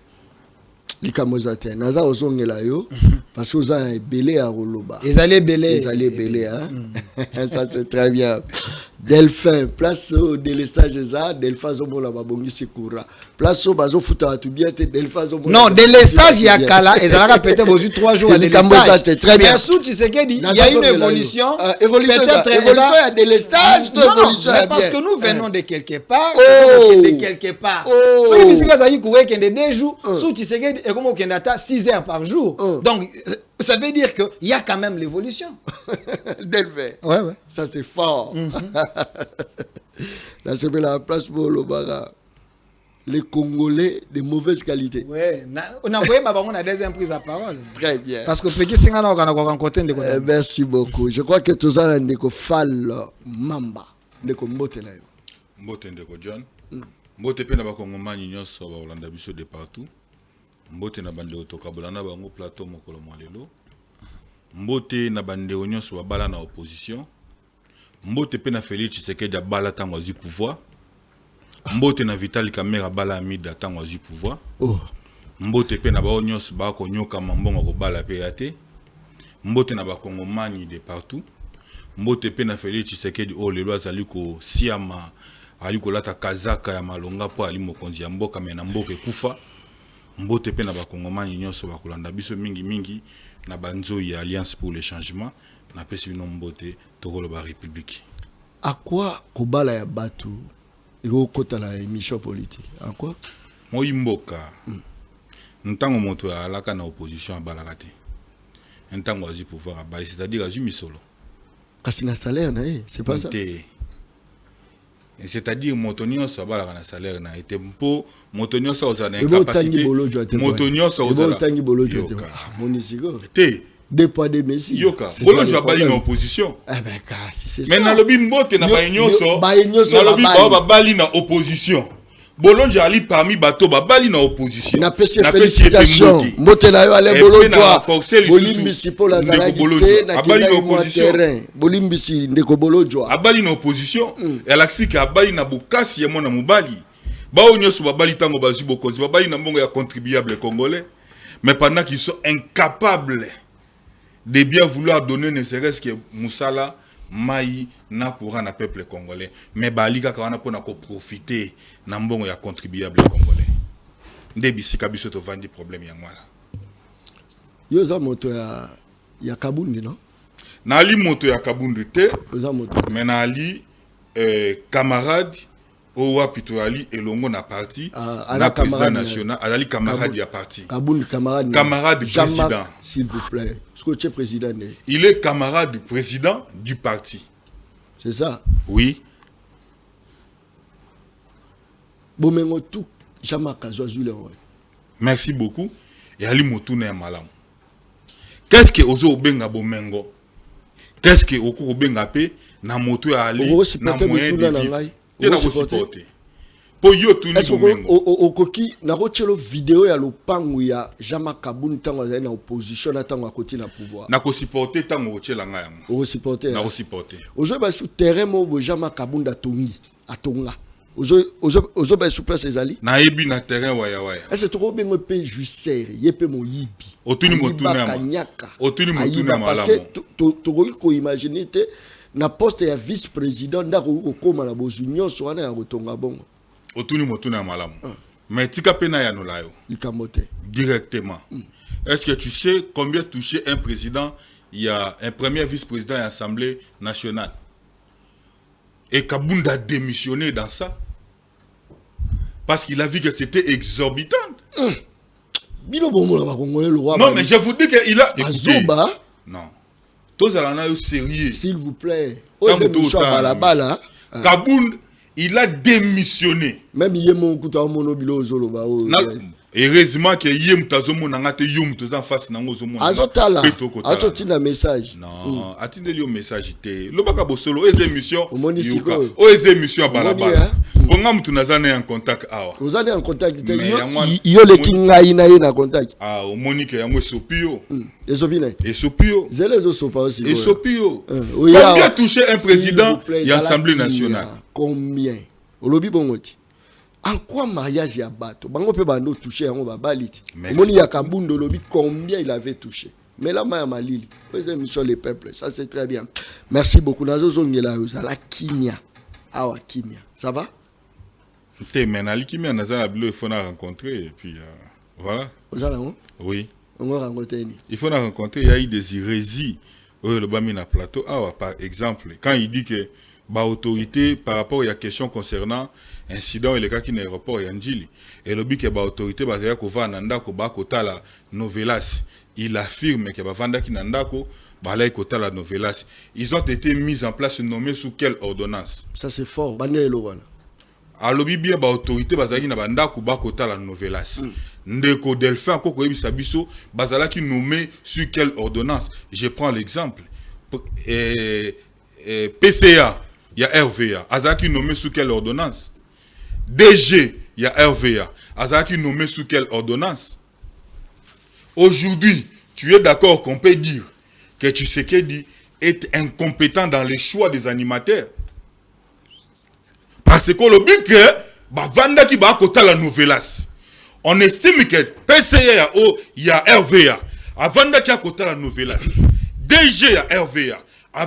Les Kamozate, Naza Ozongela yo, parce que vous avez belé à Roloba. Ils allaient belé. Ils allaient belé, hein. Ça c'est très bien. Delphin, place au délestage ça, Delphin Zomo la babongi sekoura. Place au bazo futa tout bien, Delphin Zomo. Non, délestage il y a Kala, et ça a peut-être vos 3 jours à délestage. Très bien. Mais sous tu sais qu'il y a une évolution. Évolution, évolution à délestage, évolution mais parce que nous venons de quelque part, de quelque part. Ceux qui disent qu'ils couraient qu'il y a des jours, sous tu sais qu'il et comme on a 6 heures par jour. Donc ça veut dire qu'il y a quand même l'évolution. Delphin. Ouais. Ça c'est fort. Là c'est la place pour le bara. Les Congolais de mauvaise qualité. Ouais, on a envoyé on a deuxième prise à parole. Très bien. Parce que Pékin Singana on a rencontré des merci beaucoup. Je crois que tout ça n'est que fall mamba. Ne ko mbote na yo. Mbote ndeko John. Mbote pe na bakongomani nyonso ba Olanda biso de partout. Mbote na bande otokabola na bango plateau mokolo mwalelo. Mbote na bande nyonso babala na opposition. Mbote pe na Félix Tshisekedi abala tango azi pouvoir. Mbote na Vital Kamerhe abala amida tango azi pouvoir. Oh. Mbote pe na ba nyonso ba ko nyoka mambongo ko bala pe yate. Mbote na bakongomani de partout. Mbote pe na Félix Tshisekedi o lelo azali ko siama ali ko lata kazaka ya malonga po ali mokonzi ya mboka mena mboka ekufa. Mbote pe na bakongomani nyonso bakolanda biso mingi na banzo ya Alliance pour le changement na pesi bino mbote tokolo ba république. À quoi kobala ya batu iko kota la émission politique? À quoi? Moi mboka. Ntango moto ya alaka na opposition abalaka te. Ntango azi pouvoir abali, c'est-à-dire azi misolo. Kasi na salaire na c'est pas ça. C'est-à-dire motonio so abalaka na salaire na été mpo motonio so ozana incapacité. Motonio so ozana tangi bolojo te. Monisiko. Te. Deux poids deux messi. Yoka. Bolojo abali na opposition. Eh ben kasi c'est ça. Mais na lobi mbote na bainyoso. Na lobi babali na opposition. Bolonjo ali parmi bato babali na opposition. Na pesi félicitation. Mbote na yo ale bolojwa. Bolimbisi po la zalaki te na kina yo terrain. Bolimbisi ndeko bolojwa. Abali na opposition. Elaxi abali na bukasi ya mona mobali. Bao nyoso babali tango bazi bokonzi babali na mbongo ya contribuable congolais. Mais pendant qu'ils sont incapables de bien vouloir donner ne serait-ce que Moussala Maï na courant na peuple congolais, mais bali kaka wana pona ko profiter na mbongo ya contribuable congolais. Ndebisika biso to vandi problème ya ngwala. Yo za moto ya Kabundi non? Na ali moto ya Kabundi te, za moto. Mais na ali camarade o wapito ali elongo na parti na président national, ali camarade ya parti. Kabundi camarade. Camarade président. S'il vous plaît. Scotché président. Il est camarade du président du parti. C'est ça? Oui. Bomengo tout Jamaka Zouazule. Merci beaucoup. Et Ali Motuna Malam. Qu'est-ce que Ozo Obenga Bomengo? Qu'est-ce que Oko Obenga Pe na moto ya Ali na moyen de vivre? Tu n'as pas supporté. Pour yo tout ni Bomengo. Okoki na rochelo vidéo ya lopangu ya Jamaka Bun tango na opposition na tango akoti na pouvoir. Na ko supporter tango ochela nga yango. O supporter. Na ko supporter. Ozo ba sous terrain mo Jamaka Bun tongi atonga. Ozo ba sous place ezali. Na yebi na terrain waya waya. Est-ce trop bengo pe juicer yepe mo yibi. Otuni motuna ma. Otuni motuna ma parce que to ko imaginer te na poste ya vice-président ndako okoma na bozunyo so wana ya kotonga bongo. Otuni motuna malamu. Mais tika pena ya nolayo. Ikamote. Directement. Est-ce que tu sais combien touchait un président, il y a un premier vice-président à l'Assemblée nationale? Et Kabounda a démissionné dans ça. Parce qu'il a vu que c'était exorbitant. Non, mais je vous dis qu'il a... Écoutez, non. Tous allons sérieux. S'il vous plaît. Kabounda, il a démissionné. Même il y a mon coup de monobilo zoloba. Heureusement que yem tazomo nangate yum tozan face nango zomo. Azotala. Azotina message. Non, atinde li message te. Lobaka bosolo eze émission. Monisiko. O eze émission balabala. Bonga mutu nazane en contact awa. Vous allez en contact te. Yo le kinga ina na contact. Ah, o Monique yango sopio. Esopina. Esopio. Zele zo sopa aussi. Esopio. Combien touché un président de l'Assemblée nationale? Combien? Olobi bongoti. En quoi mariage ya bato? Bango pe bando touché yango babaliti. Moni ya Kabundo lobi combien il avait touché. Mais là ma malili. Vous émission les peuples, ça c'est très bien. Merci beaucoup. Nazo zongela la kimia. Awa kimia. Ça va? Té mais na kimia naza la bilo il faut na rencontrer et puis voilà. Vous allez où? Oui. On va rencontrer. Il faut na rencontrer, il y a eu des hérésies. Le bami na plateau awa par exemple quand il dit que autorité par rapport à la question concernant incident et les cas qui n'aéroport et Anjili et le but que autorité basée ko va nandako ba kota la novelas il affirme que ba vanda ki nandako ba la kota la novelas ils ont été mis en place nommés sous quelle ordonnance? Ça c'est fort bandelo wana a lobi bien ba autorité basaki na bandako ba kota la novelas ndeko Delphin ko yebisa biso bazala ki nommé sur quelle ordonnance? Je prends l'exemple PCA, il y a RVA. Azaki nommé sous quelle ordonnance? DG, il y a RVA. Azalaki nommé sous quelle ordonnance? Aujourd'hui, tu es d'accord qu'on peut dire que Tshisekedi est incompétent dans les choix des animateurs? Parce que le but que Vanda qui va à la Novelas. On estime que PCA il y a RVA. Vanda qui a côté la Novelas. DG à RVA.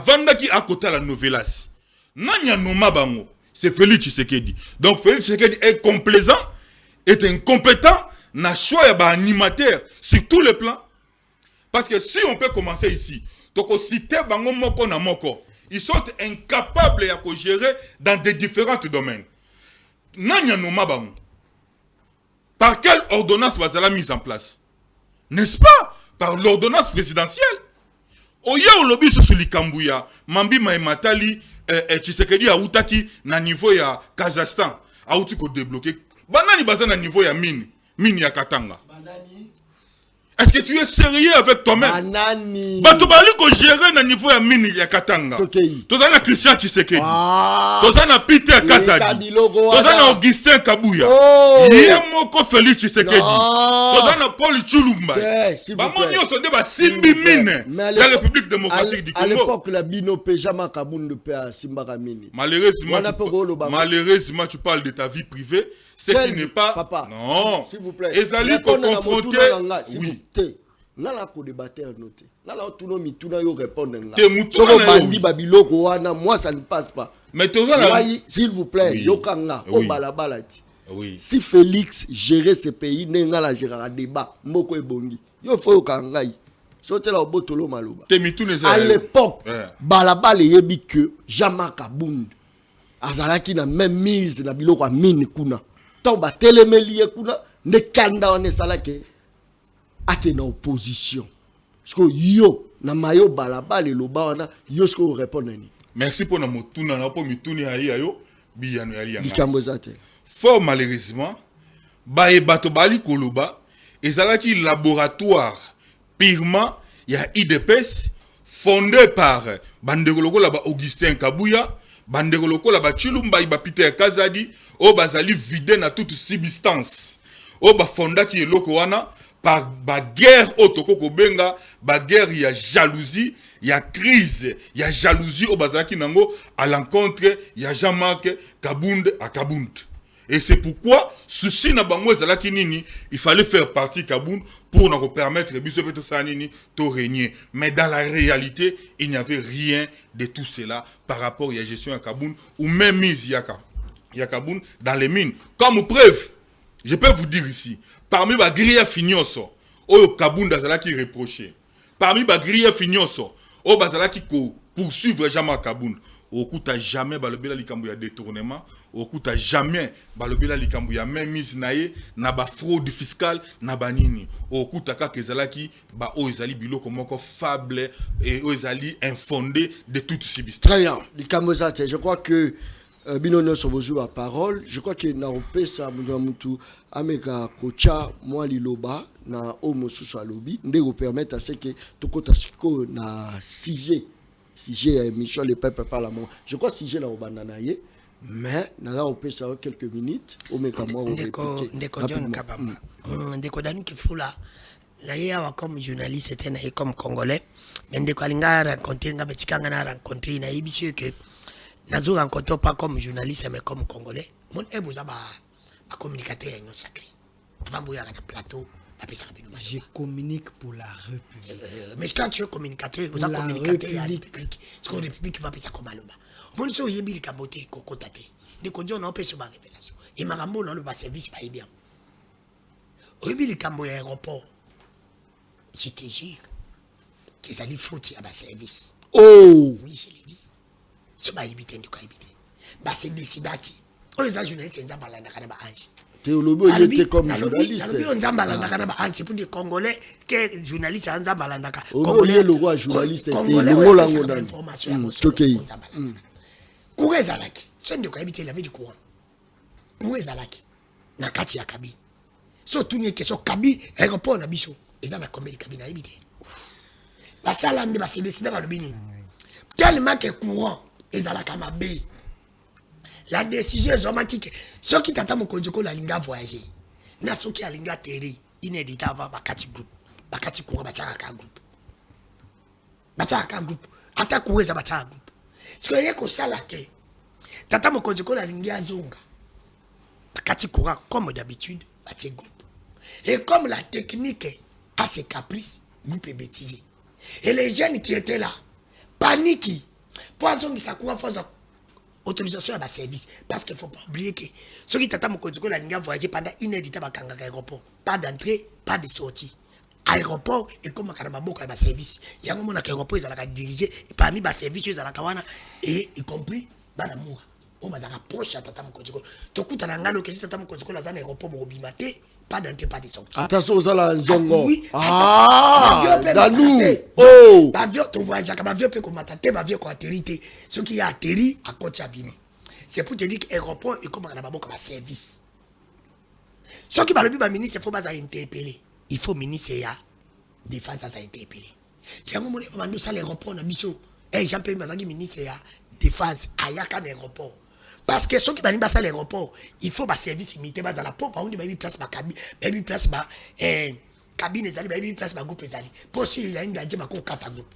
Vanda qui a côté la Novelas. Nanya Noma Bango. C'est Félix Tshisekedi. Donc Félix Tshisekedi est complaisant, est incompétent, n'a choix animateur sur tous les plans. Parce que si on peut commencer ici, donc citer Bango Moko na Moko, ils sont incapables de gérer dans des différents domaines. Nanya Noma Bango. Par quelle ordonnance va la mise en place? N'est-ce pas? Par l'ordonnance présidentielle. Oya olobi sur Likambouya, Mambi Maïmatali, Tshisekedi a outaki na niveau ya Kazakhstan, a outi ko débloqué. Banani baza na niveau ya mine ya Katanga. Est-ce que tu es sérieux avec toi-même? Banani. Batobali ko gérer na niveau ya mine ya Katanga. Tozana Christian Tshisekedi. Tozana Peter Kazadi. Tozana Augustin Kabuya. Yemoko Félix Tshisekedi. Tozana Paul Chulumba. Bamoni osonde ba simbi mine la République démocratique du Congo. À l'époque la Bino Pejama Kabund pe a Simba mine. Malheureusement tu parles de ta vie privée, ce qui n'est pas papa. Non. S'il vous plaît. Ezali ko confronter. Oui. Nala ko débattre noté. Nala tuno mituna yo répondre nga. Te mutuna na bandi babiloko wana moi ça ne passe pas. Mais tozala s'il vous plaît, oui. yokanga Oui. o balabala ti. Oui. Si Félix gérait ce pays, nenga la gérer un débat, moko ebongi. Yo faut yokanga yi. Sote la obotolo maloba. Te mituna À l'époque, yeah. balabala yebi que Jean-Marc Kabund azalaki na même mise na biloko a mine kuna. To ba telemeli kuna ne kanda on esalaki ate na opposition. Parce que yo na mayo balabala loba wana yo ce ko répondre ni. Merci pour na motuna na po mituni ali ayo biyano yali yanga. Likambo zate. Fort malheureusement, bae bato bali koloba ezalaki laboratoire purement ya IDPS fondé par bandeko lokola ba Augustin Kabuya, bandeko lokola ba Chilumba ba Peter Kazadi, o bazali vide na toute substance. O ba fonda ki eloko wana par ba guerre otoko benga, ba guerre ya jalousie, ya crise, ya jalousie au bazaki nango à l'encontre ya Jean-Marc Kabund à Kabund. Et c'est pourquoi souci na bango ezalaki nini, il fallait faire partie Kabund pour nous permettre biso peto sanini to régner. Mais dans la réalité, il n'y avait rien de tout cela par rapport à la gestion à Kabund ou même mise ya Kabund dans les mines. Comme preuve, je peux vous dire ici, parmi les grilles finioso, au Kabund azalaki reproché. Parmi les grilles finioso, au bazalaki ko poursuivre Jean-Marc Kabund. Okuta jamais balobela likambo ya détournement, okuta jamais balobela likambo ya même mise naye na ba fraude fiscale na banini. Okuta ka kezalaki ba o ezali biloko moko fable et o ezali infondé de toute substance. Très bien. Likambo zate, je crois que Binono Sobozu a parole. Je crois que na opesa mutu ameka kocha moi liloba na omo susu alobi ndeko permettre à ce que tokota siko na sujet émission le peuple parlement. Je crois que j'ai la obandanaye, mais nous avons fait ça quelques minutes. Au même moment, on Ndeko John Kabamba. Ndeko Dani Kifula, là comme journaliste, c'était comme Congolais. Mais Ndeko Alinga rencontré, Ngabetikanga na rencontré, na ibisi que nazo rencontré pas comme journaliste mais comme Congolais. Mon eboza ba communicateur no sacré. Avant bouya na plateau. Je communique pour la République. Mais quand tu es communicateur, vous avez communicateur à la République. C'est la République va faire ça comme Aloba. On dit que vous avez caboté, cocotate. Des conditions n'ont pas sur ma révélation. Et ma rambo dans le service va bien. Au début, le Camboya aéroport, je te jure, qu'ils allaient foutre à ma service. Oh! Oui, je l'ai dit. Ce n'est pas évité, c'est décidé qui. On les a journalistes, ils ont parlé de l'ange. Théolobo il était comme journaliste. C'est pour des Congolais que journaliste en Zambalandaka. Congolais le roi journaliste était le mot lango dans information. Kouré Zalaki, c'est de quoi habiter la vie du courant. Kouré Zalaki, na kati ya kabine. So tourner que so kabine aéroport na biso. Ils ont combien de cabines à habiter. La salle de c'est décidé par le Bénin. Tellement que courant, ils ont la camabé. la décision est vraiment qui ceux qui t'attendent mon conjoint la linga voyager na ceux qui a linga terre inédita va bakati groupe bakati courant bachaka groupe ata kuweza bachaka groupe parce que yeko sala ke tata mon conjoint la linga zonga bakati courant comme d'habitude bati groupe et comme la technique a ses caprices groupe est bêtisé et les jeunes qui étaient là paniquent poison qui s'accroît face autorisation à ma service parce qu'il ne faut pas oublier que ceux qui t'attendent mon la ligne voyager pendant une heure à l'aéroport, pas d'entrée, pas de sortie. Aéroport et comme à ma service, il y a un moment où l'aéroport ils ont dirigé parmi ma service ils ont et y compris l'amour. On va rapprocher à tata mon to kuta na ngalo que tata mon la zone aéroport mo bimate pas d'entrée pas de sortie. Attention aux ala nzongo. Oui. Danou. Oh. L'avion tu vois Jacques l'avion peut comme attaquer l'avion quand atterri ce qui a atterri à côté abîmé. C'est pour te dire que l'aéroport est comme à ma service. Ce qui va le plus ministre il faut pas interpeller. Il faut ministre ya défense à interpeller. C'est un moment où on ça l'aéroport na biso. Jean-Pierre Mazangi ministre ya défense ayaka l'aéroport. Parce que ceux qui va à l'aéroport, il faut un service imité dans la pompe, on dit place ma cabine, place ma cabine zali, place ma groupe zali. Pour si il y a une gadget ma ko kata groupe.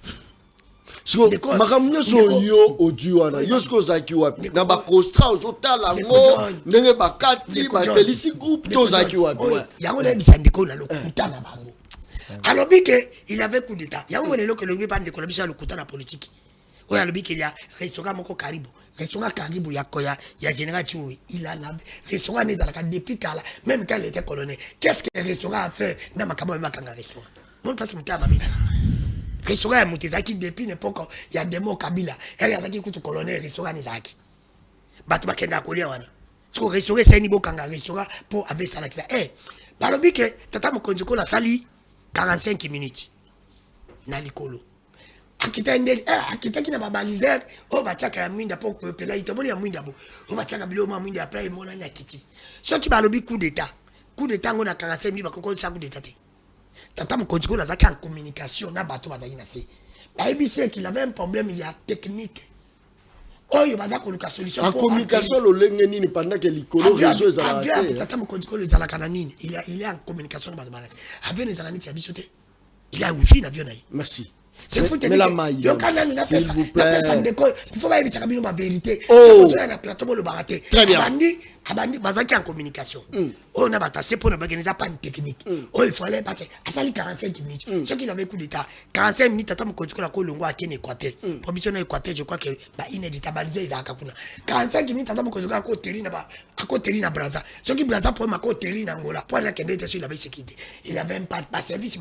So makamnyo so yo audio na yo sko zaki wapi na ba constra ozotala ngo ndenge bakati ba pelisi groupe to zaki wapi yango na bisandiko na lokuta na bango. Alors que il avait coup d'état. Yango le que le pas de collaboration le kuta na politique. Oui, alors qu'il y a restaurant moko karibu. Restaurant Karibu ya général Tchoui, il a la restaurant des alaka depuis Kala, même quand il était colonel. Qu'est-ce que le restaurant a fait dans ma cabane makanga restaurant? Mon place m'était à ma maison. Restaurant est monté Zaki depuis l'époque, il y a des mots Kabila. Et il y a Zaki qui colonel restaurant Zaki. Batuma kenda kolia wana. So restaurant c'est niveau kanga restaurant pour avec ça là. Par le but que tata mo konjiko la sali 45 minutes. Na likolo. Akita qui n'a pas balisé, on va tchaka minda pour que pela itomoni ya mwinda bo. On va tchaka bilo ma mwinda après mona na kiti. Ce qui va le coup d'état. Coup d'état on a 45 minutes ba kokon sa coup d'état. Tata mo konjiko la zaki en communication na bato bazali na se. Ba ibisi qu'il avait un problème il y a technique. Oh il va za koluka solution en communication lo lenge nini pendant que likolo réseau za la. Tata mo konjiko le zala kana nini. Il est en communication na bato bazali. Avec les ananites ya bisote. Il a wifi na avion na. Merci. C'est pour te dire que il faut pas éviter la vérité. Oh. C'est pour ça que plateau le baraté. Très bien. Abandi bazaki en communication. On a batassé pour ne pas organiser pas une technique. Oh il fallait passer à sali 45 minutes. Ce qui avait coup d'état 45 minutes attends mon contrôle la Colongo à Ken Équateur. Provision Équateur je crois que bah inédita balisé ils a kakuna. 45 minutes attends mon contrôle à côté na Brazza. Ce qui Brazza pour ma côté na Angola. Pour la Kenya il avait sécurité. Il avait même pas service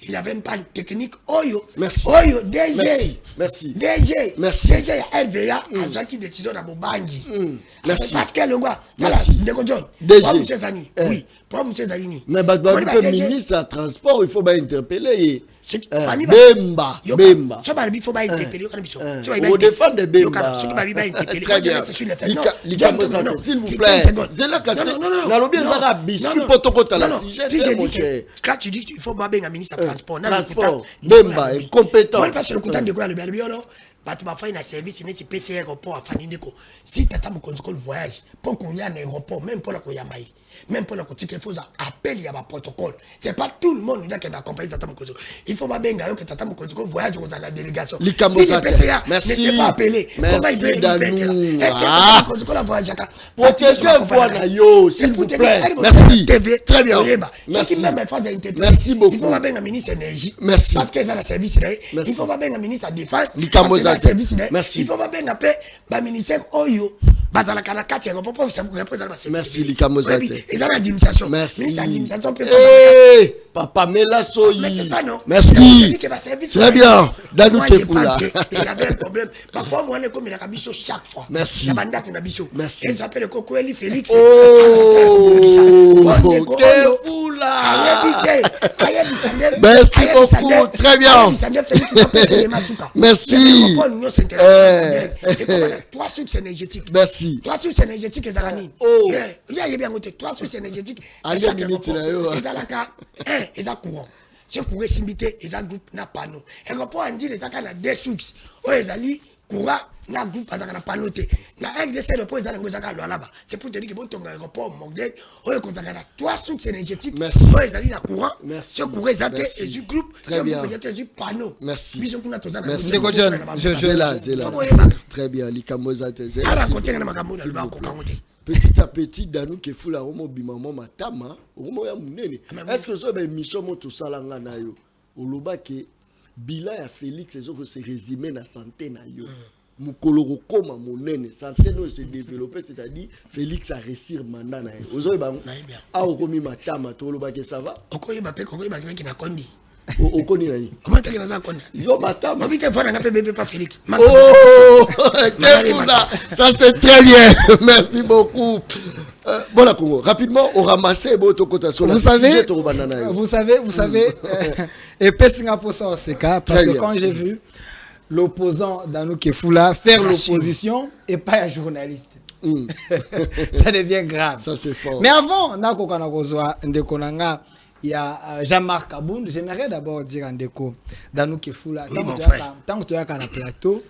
il avait même pas de technique. Oyo. Merci. Oyo DG. Merci. DG. Merci. DG ya LVA a zaki décision na Bobangi. Merci. Parce que le gars merci. Ndeko John. DG. Pour monsieur Zani. Oui. Pour monsieur Zani. Mais le ministre à transport il faut pas interpeller. Bemba. Bemba. Tu vas il faut pas interpeller quand biso. Tu vas on défend de Bemba. Ce qui va bien interpeller. Très bien. S'il vous plaît. C'est là que non. Na lobi ezaka biscuit potokota la sujet. Si je dis que quand tu dis il faut pas bien un ministre à transport. Transport. Bemba est compétent. Moi parce que le content de quoi le biolo. Tu vas faire un service, tu PC aéroport à Fanindeko. Si tu as le voyage, pour qu'on y ait un aéroport, même pour la Koyamaï, même pour la Kotika, il faut appeler à un protocole. Ce n'est pas tout le monde qui accompagne Tata Mokonzo. Il faut pas bien que Tata Mokonzo voyage dans la délégation. Si le PCA n'était pas appelé, comment il peut est-ce que Tata Mokonzo la voyage protéger voilà yo, s'il vous plaît. Merci. Très bien. Merci. Merci beaucoup. Il faut pas bien un ministre énergie. Merci. Parce qu'il y a un service. Il faut pas bien un ministre défense. Merci. Il faut pas bien appeler le ministère Oyo. Merci Likamozate. Ils ont l'administration. Merci. Papa Mela Soyi. Mais c'est ça non. Merci. Très bien. Danou Kepula. Il avait un problème. Papa moi on est comme il a biso chaque fois. Merci. Merci. Il s'appelle Kokoeli Félix. Oh. Kepula. Merci beaucoup. Très bien. Merci. Trois succès énergétiques. Merci. Trois succès énergétiques et Zarani. Oh. Il y a bien côté. Trois succès énergétiques. Ils ont courant. Ce courant est simité, ils ont groupe n'a pas nous. Et rapport on dit les accords à des succès. Oh ils allient courant na groupe azaka na panote na RDC le point ezala ngozaka lo là-bas c'est pour te dire que bon ton aéroport modèle oyo konzaka na 3 sources énergétiques oyo ezali na courant ce courant ezate et du groupe ce groupe ezate du panneau biso kuna tozana merci Godjon je là très bien likambo ezate ala kotenga na makambo na ba ko kangote petit à petit Danou ke fula romo bimamo matama romo ya munene est-ce que so ba mission mo to salanga na yo oloba ke bilan ya Félix ezoko se résumer na santé na yo mukolo koma monene santé no se développer c'est-à-dire Félix a réussir mandat na yo ozo ba a okomi matama to oloba ke ça va okoyi ba pe okoyi ba ki na kondi okoni nani comment tu as kondi yo matama mobite fona ngape bébé pas Félix oh ça c'est très bien merci beaucoup bon Congo rapidement on ramassait vous savez et puis Singapour ça c'est cas parce que quand j'ai vu l'opposant Danou Kefula faire l'opposition et pas un journaliste ça devient grave ça c'est fort mais avant nakokana kozwa ndekonanga il y a Jean-Marc Abound. J'aimerais d'abord dire en déco Danou Kefula tant que tu as un plateau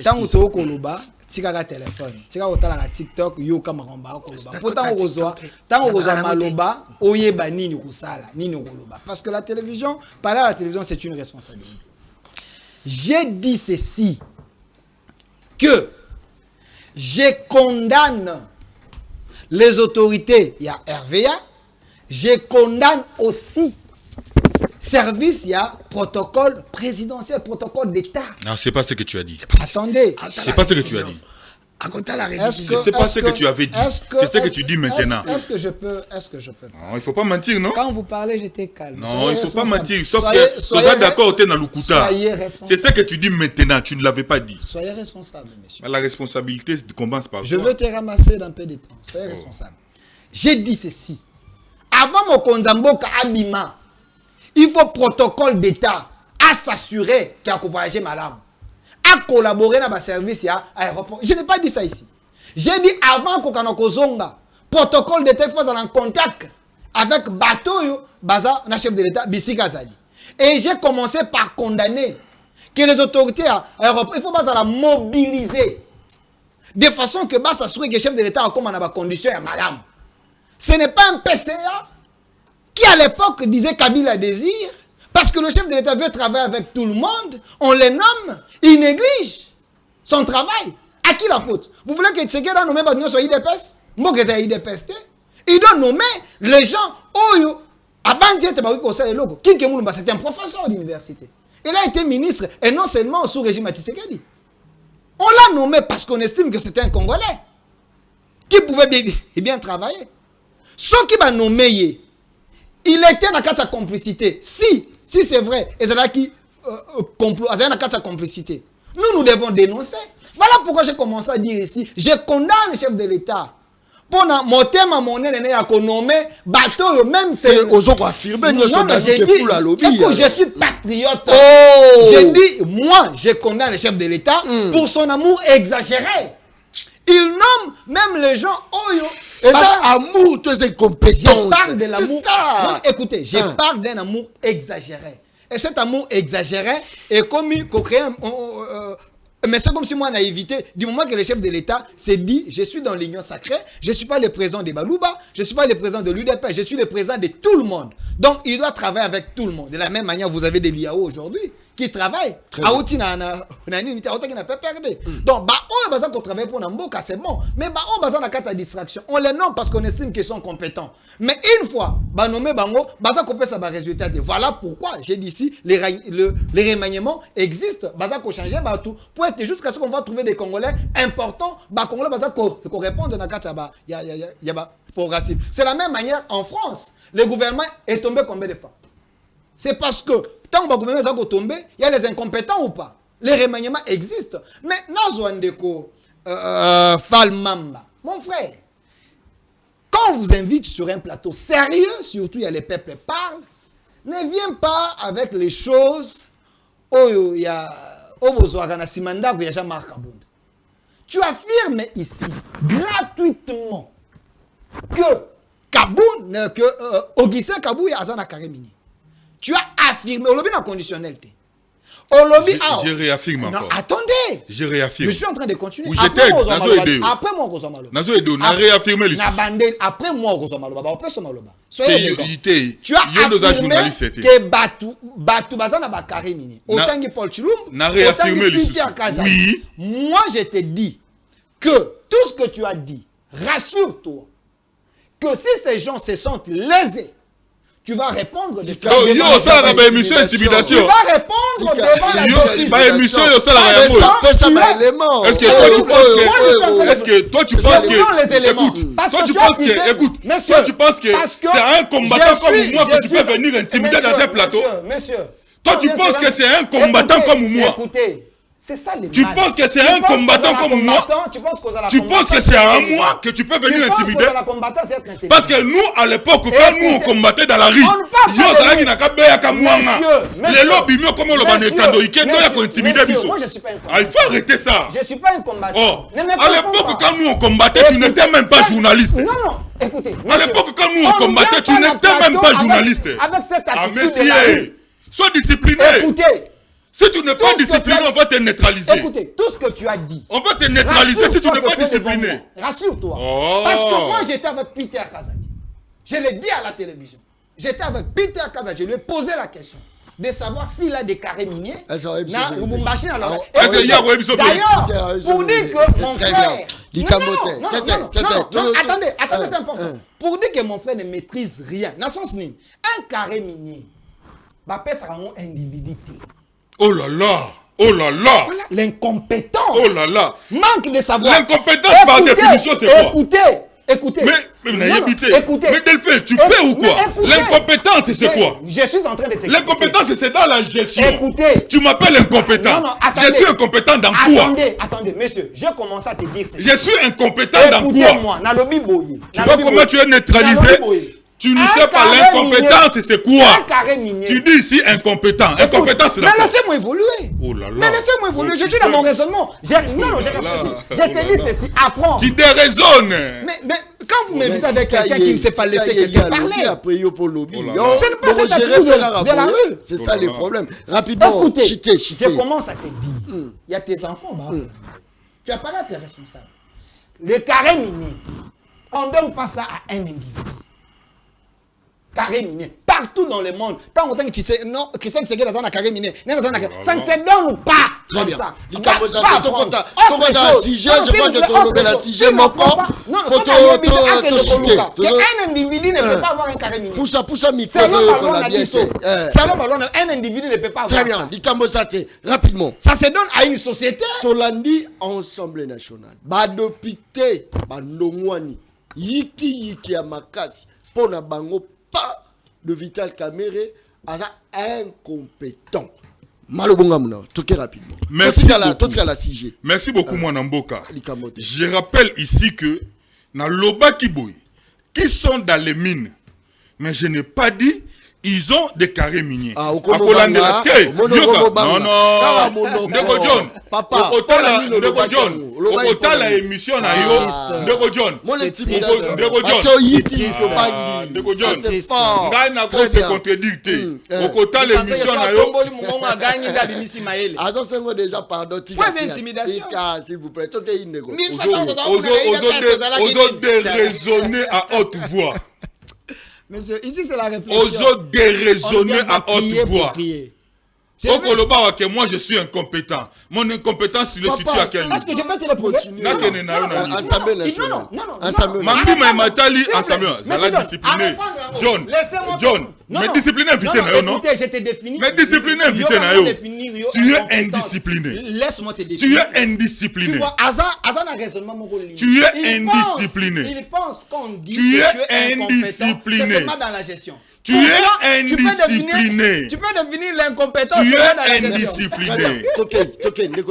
tant que tu as un koloba tika téléphone tika otala na TikTok yo kama romba koloba pourtant ozwa tant ozwa maloba oyeba nini kusala nini koloba parce que la télévision parler à la télévision c'est une responsabilité. J'ai dit ceci que je condamne les autorités, il y a RVA, je condamne aussi service, il y a protocole présidentiel, protocole d'État. Non, c'est pas ce que tu as dit. Attendez. C'est pas ce que tu as dit. C'est pas ce que tu avais dit. C'est ce que tu dis maintenant. Est-ce que je peux Non, il faut pas mentir, non? Quand vous parlez, j'étais calme. Non, il faut pas mentir. Sauf que tu es d'accord, tu es dans le Lukuta. C'est ce que tu dis maintenant, tu ne l'avais pas dit. Soyez responsable, monsieur. La responsabilité commence par Je veux te ramasser dans un peu de temps. Soyez responsable. J'ai dit ceci. Avant mon Konzamboka Abima, il faut protocole d'État à s'assurer qu'il y a voyager madame. À collaborer dans le service à l'aéroport. Je n'ai pas dit ça ici. J'ai dit avant qu'on Zonga, protocole d'État, il faut être en contact avec bateau, baza, le chef de l'État, Bissi Kazali. Et j'ai commencé par condamner que les autorités à l'aéroport, il faut pas la mobiliser. De façon que bah s'assurer que le chef de l'État a comme en condition à madame. Ce n'est pas un PCA qui à l'époque disait Kabila désir. Parce que le chef de l'État veut travailler avec tout le monde, on les nomme, il néglige son travail. À qui la faute? Vous voulez que Tshisekedi a nommé Badouno sur IDPS? Moi, que c'est IDPS. Il doit nommer les gens. Oh, à Banzi, c'était un professeur d'université. Il a été ministre, et non seulement sous régime à Tshisekedi. On l'a nommé parce qu'on estime que c'était un Congolais qui pouvait bien travailler. Ceux qui va nommer, il était dans la complicité. Si c'est vrai, et c'est là qui complot, c'est dans la complicité. Nous devons dénoncer. Voilà pourquoi j'ai commencé à dire ici, je condamne le chef de l'État. Pour mon thème à mon aîné à nommer bateau, même c'est aux autres affirmés, je suis patriote. J'ai dit, moi, je condamne le chef de l'État pour son amour exagéré. Il nomme même les gens et ça, amour, tu es incompétent. Je parle de l'amour. Non, écoutez, je parle d'un amour exagéré. Et cet amour exagéré est commis qu'on crée mais c'est comme si moi, naïveté, du moment que le chef de l'État s'est dit, je suis dans l'union sacrée, je ne suis pas le président de Balouba, je ne suis pas le président de l'UDP, je suis le président de tout le monde. Donc, il doit travailler avec tout le monde. De la même manière, vous avez des Liao aujourd'hui qui travaillent. Donc, on travaille pour Namboka, c'est bon. Mais on a carte distraction. On les nomme parce qu'on estime qu'ils sont compétents. Mais une fois, nommé Bango, résultat. Voilà pourquoi j'ai dit ici, les remaniements existent. Changer tout pour être jusqu'à ce qu'on va trouver des Congolais importants. Congolais qu'on réponde dans la carte. C'est la même manière en France. Le gouvernement est tombé combien de fois? C'est parce que tant que le gouvernement est tombé, il y a les incompétents ou pas. Les remaniements existent. Mais Nazouandeko Falmamba, mon frère, quand on vous invite sur un plateau sérieux, surtout il y a les peuples parlent, ne viens pas avec les choses où il y a Jean-Marc Abound. Tu affirmes ici gratuitement que Kaboun, que Augustin Kabou est Azana Karemini. Tu as affirmé, on l'a bien en conditionnalité. Olobi, ah. Je réaffirme Non, encore. attendez. Je réaffirme. Je suis en train de continuer. Oui, Après j'étais moi, Nazo Edo. Après moi, Rosomalo. Nazo Edo, on a réaffirmé les Après moi, Rosomalo. On peut Somaloba. Soyez élégants. Tu as affirmé que Batu Bazana Bakari Mini. Autant que Paul Chilum, autant que Peter Kaza. Oui. Moi, je te dis que tout ce que tu as dit, rassure-toi que si ces gens se sentent lésés, tu vas répondre de ça. Yo, ça la émission intimidation. Tu vas répondre devant la justice. Ba émission yo ça la élément. Est-ce que toi tu penses que écoute, toi tu penses que c'est un combattant comme moi que tu peux venir intimider dans un plateau? Monsieur. Toi tu penses que c'est un combattant comme moi? Écoutez. C'est ça les Tu penses que c'est un combattant comme moi? Tu penses que c'est à moi que tu peux venir intimider? Parce que nous, à l'époque, quand nous on combattait dans la rue, yo zalaki na kabeya ka mwanga. Les lobbies mieux comme le banetando, il kendo ya ko intimider biso. Moi je suis pas un combattant. Ah, il faut arrêter ça. Je suis pas un combattant. Oh, à l'époque quand nous on combattait, tu n'étais même pas journaliste. Non, écoutez. À l'époque quand nous on combattait, tu n'étais même pas journaliste. Avec cette Ah, attitude de la rue. messieurs, sois discipliné. Écoutez. Si tu n'es pas discipliné, on va te neutraliser. Écoutez, tout ce que tu as dit. On va te neutraliser si tu n'es pas discipliné. Rassure-toi. Oh. Parce que moi, j'étais avec Peter Kazaki. Je l'ai dit à la télévision. J'étais avec Peter Kazaki. Je lui ai posé la question de savoir s'il a des carrés miniers. D'ailleurs, pour dire que mon frère... Non, attendez, c'est important. Pour dire que mon frère ne maîtrise rien. Un carré minier, ça sera mon individualité. Oh là là! Oh là là! Voilà l'incompétence. Oh là là! Manque de savoir. L'incompétence par définition, c'est quoi? Écoutez. Mais Delphine, tu fais ou quoi? L'incompétence, c'est quoi? Je suis en train de t'expliquer. L'incompétence, c'est dans la gestion. Écoutez. Tu m'appelles incompétent. Non, attendez. Je suis incompétent dans quoi? Attendez, monsieur. Je commence à te dire que je suis incompétent dans quoi? Écoutez-moi, Nalobi Boye. Tu vois comment tu es neutralisé? Tu ne sais pas l'incompétence, c'est quoi? Tu dis ici incompétent. Incompétence, c'est mais laissez-moi évoluer. Oh là là. Mais laissez-moi évoluer. Je suis dans mon raisonnement. Non, j'ai réfléchi. Je te dis ceci. Apprends. Tu déraisonnes. Mais quand vous m'invitez avec quelqu'un qui ne sait pas laisser quelqu'un parler, ce n'est pas cette attitude de la rue. C'est ça le problème. Rapidement, écoutez, chiter. je commence à te dire. Il y a tes enfants, tu as pas là tes responsables. Le carré minier, on ne donne pas ça à un individu. Carré minier, partout dans le monde. Tant autant que tu sais, non, Christian Tshisekedi dans un carré minier, ça ne se donne pas comme ça. Un individu ne peut pas avoir un carré minier. Un individu ne peut pas avoir très bien, rapidement. Ça se donne à une société. Tolandi Ensemble national. Badopité, Bandongwani, Yiki ya makasi, pona bango pas de Vital Kamerhe, asa incompétent. Malobonga muna, toke rapidement. Merci beaucoup. Merci beaucoup, Mwanamboka. Je rappelle ici que dans Loba Kiboy, qui sont dans les mines, mais je n'ai pas dit ils ont des carrés miniers. Ah, non, Ndeko John. Papa, Ndeko John. Okotala émission na yo. Ndeko John. Ndeko John. Ngai na ko se contredire. Okotala émission na yo. Azo sengo déjà pardon. Quoi intimidation? S'il vous plaît, toke indeko. Ozo déraisonner à haute voix. Monsieur, ici c'est la réflexion. Ozo déraisonner à haute voix. Que moi je suis incompétent. Mon incompétence se situe à quel niveau? Est-ce que je peux te le prouver? Non. Mambi Matali, la discipliné. John, mais discipliné invité na yo, non? Écoutez, je t'ai défini. Mais discipliné invité na yo. Tu es indiscipliné. Laisse-moi te définir. Tu es indiscipliné. Tu vois, Azan a raisonnement mon rôle. Tu es indiscipliné. Il pense qu'on dit tu que es indiscipliné. C'est seulement dans la gestion. Tu es indiscipliné. Tu peux devenir l'incompétence. Tu es indiscipliné.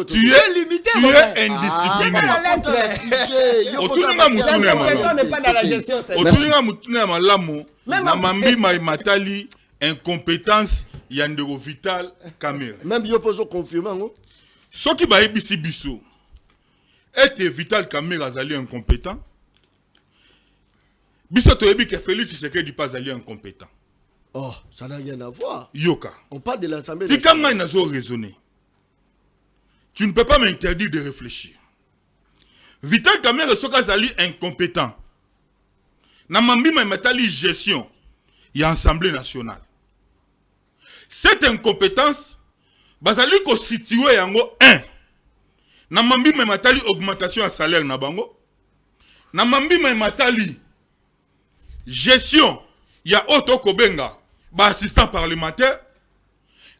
Tu es limité. Tu es indiscipliné. L'incompétent n'est pas dans la gestion. Mambi Matali, incompétence, Yandero Vital Kamerhe. Même Yopozo confirme. Ce qui va ébissi biso. Est Vital Kamerhe azali incompétent? Biso toyebi que Félix Tshisekedi pas allé incompétent. Oh, ça n'a rien à voir. Yoka. On parle de l'Assemblée. Si quand on a raisonné, tu ne peux pas m'interdire de réfléchir. Vital Kamerhe soka zali incompétent. Namambi matali gestion. Il y a Assemblée nationale. Cette incompétence, bazali ko situé yango 1. Namambi matali augmentation à salaire na bango. Namambi matali gestion. Il y a Otto Kobenga, assistant parlementaire.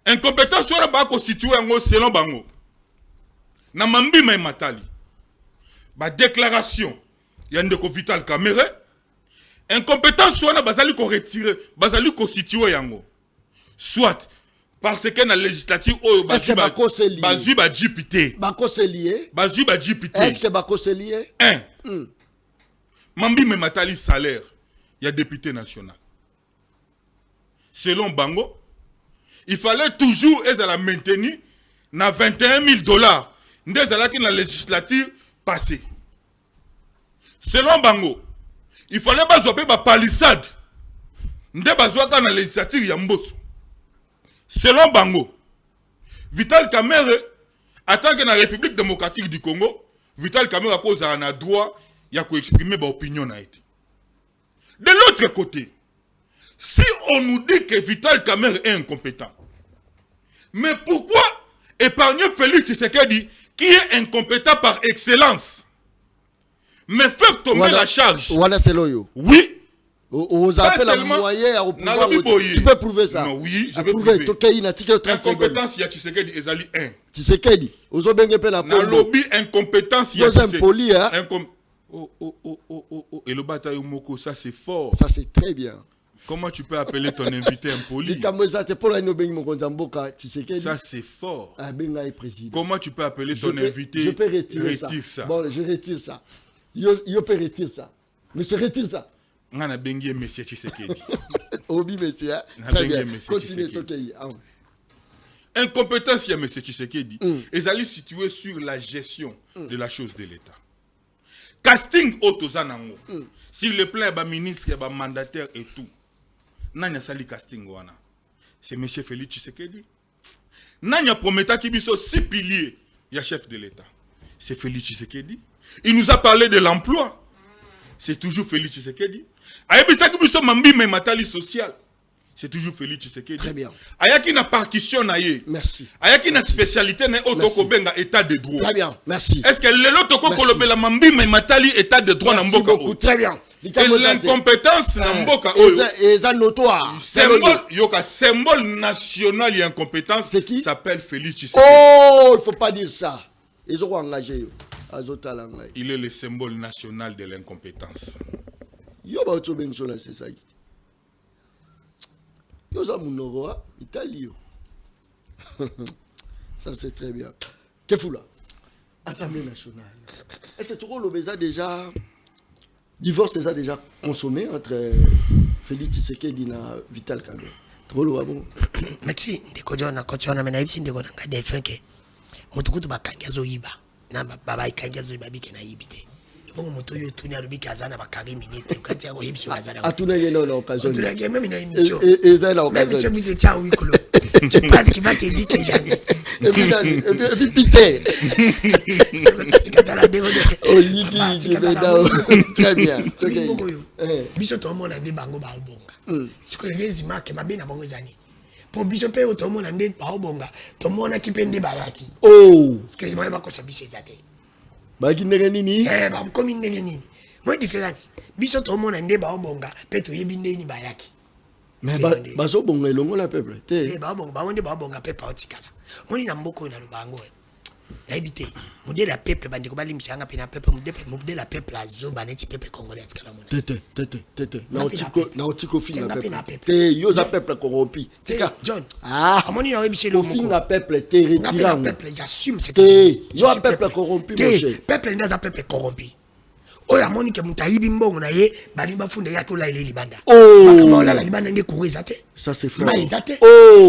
Incompétence sur la ba ko situé yango selon bango. Namambi matali. Ba déclaration. Il y a ndeko Vital Kamerhe. Incompétence soit bazali ko retirer, bazali constituer yango. Soit parce que dans la législature est-ce que bako se lié? Bazui ba JPT. Bako se lié? Bazui ba JPT. Est-ce que bako se lié? 1. Mambi me matali salaire. Il y a député national. Selon Bango, il fallait toujours être à la maintenir na $21,000. Ndezala ki na législature passée. Selon Bango, il fallait pas zoper ba palissade. Nde bazwaka na législature ya Mbosso. Selon Bango, Vital Kamerhe, en tant que la République démocratique du Congo, Vital Kamerhe a cause un droit ya ko exprimer ba opinion na été. De l'autre côté, si on nous dit que Vital Kamerhe est incompétent, mais pourquoi épargner Félix Tshisekedi qui est incompétent par excellence, mais faire tomber la charge? Oui. Vous appelez la moyen à pouvoir. Tu peux prouver ça? Non, oui, je vais prouver. Incompétence, il y a Tshisekedi ezali 1. Tshisekedi, vous avez bien fait la na lobby incompétence, il y a Tshisekedi. Et le bataille moko, ça c'est fort. Ça c'est très bien. Comment tu peux appeler ton invité impoli? Ça c'est fort. Comment tu peux appeler ton invité? Je peux retirer ça. Bon, je retire ça. Je peux retirer ça. Monsieur, retire ça. On a bengi monsieur Tshisekedi. Obi monsieur. Très bien. Continuez, Tokei. Incompétence, il y a monsieur Tshisekedi. Ils allaient situer sur la gestion de la chose de l'État. Casting autozanango. Sur le plan de ministre, de mandataire et tout. Nanya sali casting wana. C'est monsieur Félix Tshisekedi. Nanya prometa qui biso 6 piliers. Il y a chef de l'État. C'est Félix Tshisekedi. Il nous a parlé de l'emploi. C'est toujours Félix Tshisekedi. Ayebisa qui biso mambi mais matali social. C'est toujours Félix Tshisekedi. Très bien. Ayaki na partition na ye. Merci. Ayaki na spécialité na Otoko Benga état de droit. Très bien. Merci. Est-ce que le Otoko kolobela mambi mais matali état de droit na mboka? Beaucoup. Très bien. Et l'incompétence na mboka et ça notoire. Symbole national et incompétence. C'est qui? S'appelle Félix Tshisekedi. Oh, il faut pas dire ça. Ils ont engagé. Il est le symbole national de l'incompétence. Yo ba oto benso la c'est ça. Yo za munoro Italie. Ça c'est très bien. Kefoula. Assemblée nationale. Est-ce que tu l'obésa déjà divorce déjà consommé entre Félix Tshisekedi et Vital Kamerhe. Trop loin bon. Merci. Ndeko John ko tiona mena ibisi ndeko nanga delfinke. Mutukutu bakangazo yiba. Na baba ikangazo yiba bike na yibite. Bongo moto yo tuni arubi kazana bakari minute ukati yako yibisi kazana. Atuna yeno na occasion. Atuna yeno même na émission. Et ça la occasion. Même si vous étiez en huis clos. Tu penses qu'il va te dire que jamais. Et puis Peter. Oh yiki très bien. Biso to mona ndi bango ba bonga. Siko ngezima ke mabe na bango zani. Pour biso pe to mona ndi ba bonga. To mona kipende bayaki. Oh. Siko ngezima ba ko sabise zate. Ba ki ndenge nini? Ba komi ndenge nini. Moi différence. Biso to mona ndi ba bonga pe to yebi ndeni bayaki. Mais baso bonga elongo la peuple. Te. Ba bonga ba onde ba bonga pe pa otikala. Moni na mboko na lubango. Habité. Modèle la peuple bandi ko bali msanga pe na peuple modèle la peuple azo baneti peuple congolais atikala mona. Tete. Na otiko fi na peuple. Te yo za peuple corrompu. Tika John. Ah. Amoni na rebisé le moko. Na peuple te retirant. Peuple j'assume c'est que yo a peuple corrompu mon cher. Peuple ndaza peuple corrompu. Oya moni ke mutayibi mbongo na ye bali bafunde yake ola ile libanda. Makama ola la libanda ndi kuweza te. Ça c'est fort. Mais zate.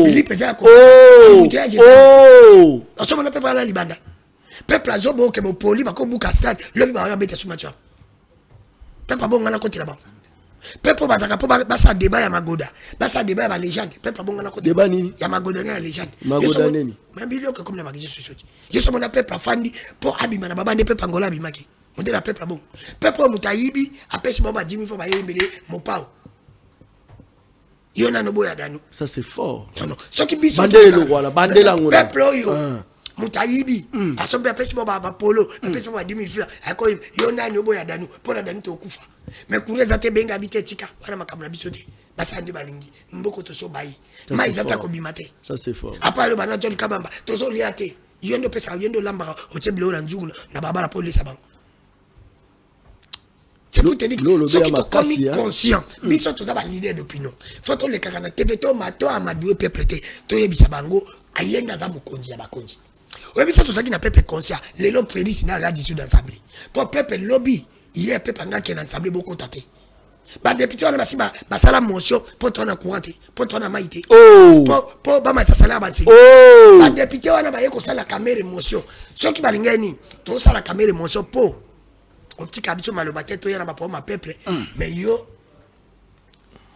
Philippe za ko. Asoma na peuple ala libanda. Peuple azobo ke bo poli ba ko buka stade le ba ya beta suma cha. Peuple bonga na côté là-bas. Peuple bazaka po basa débat ya magoda. Basa débat ya légende. Peuple bonga na ko Débat nini? Ya magoda na légende. Magoda nini? Mambilio comme na magije sosoti. Yeso mona peuple afandi po abima na baba nde peuple angola abimaki. Monte la peuple bon. Peuple mutayibi apesi baba 10 000 fois ba yembele mopao. Yona no boya danu. Ça c'est fort. Non. Ce qui biso. Bandelo voilà, bandela ngona. Peuple yo. Mutayibi asombe apesi baba polo, apesi baba 10 000 francs. Ako yona no boya danu, pona danu to kufa. Mais kureza te benga bite tika, wana makamuna biso te. Basandi balingi, mboko to so bayi. Maizata ko bimate. Ça c'est fort. Apa le bana John Kabamba, to so liate. Yendo pesa yendo lamba o teblo la nzungu na baba la police ba. C'est pour te dire que ceux qui sont conscients, ils sont tous les leaders d'opinion. Faut que les caractères, tu veux mato amadou peuple te, tu es bisabango, ayenda za mukonzi ya bakonzi. Oui, mais ça tout ça qui n'a pas conscient. Les lobes prédits c'est là d'ici d'ensemble. Pour peuple lobby, hier peuple nga qui est ensemble beaucoup taté. Ba député on a basi ba sala motion pour ton courante, pour ton maïté. Oh. Pour ba matsa sala ba c'est. Oh. Ba député on a ba yeko sala caméra motion. Ceux qui balinga ni, to sala caméra motion pour on petit kabiso malobate to yana ba pour ma peuple. Mais yo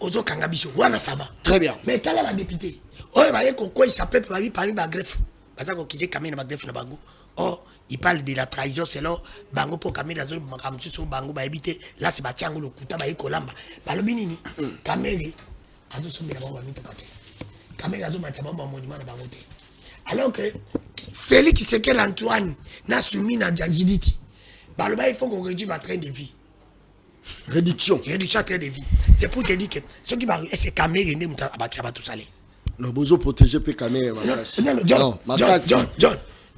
ozo kangabiso wana ça va. Très bien. Mais tala ba député. Oh ba yeko quoi il s'appelle ba bi parmi ba greffe. Parce que qui caméra ba greffe na bango. Oh il parle de la trahison, c'est là, bango pour caméra zone makamtu so bango ba ebité là c'est batiango le kuta ba ekolamba balobi nini caméra azo sombela bango mito pate caméra zo mataba ba monument na bango te alors que Félix Tshisekedi Antoine na soumis na Jiditi baloba il faut qu'on réduise ma train de vie réduction train de vie c'est pour te dire que ceux qui va c'est caméra ne muta abatia ba tout salé non bozo protéger pe caméra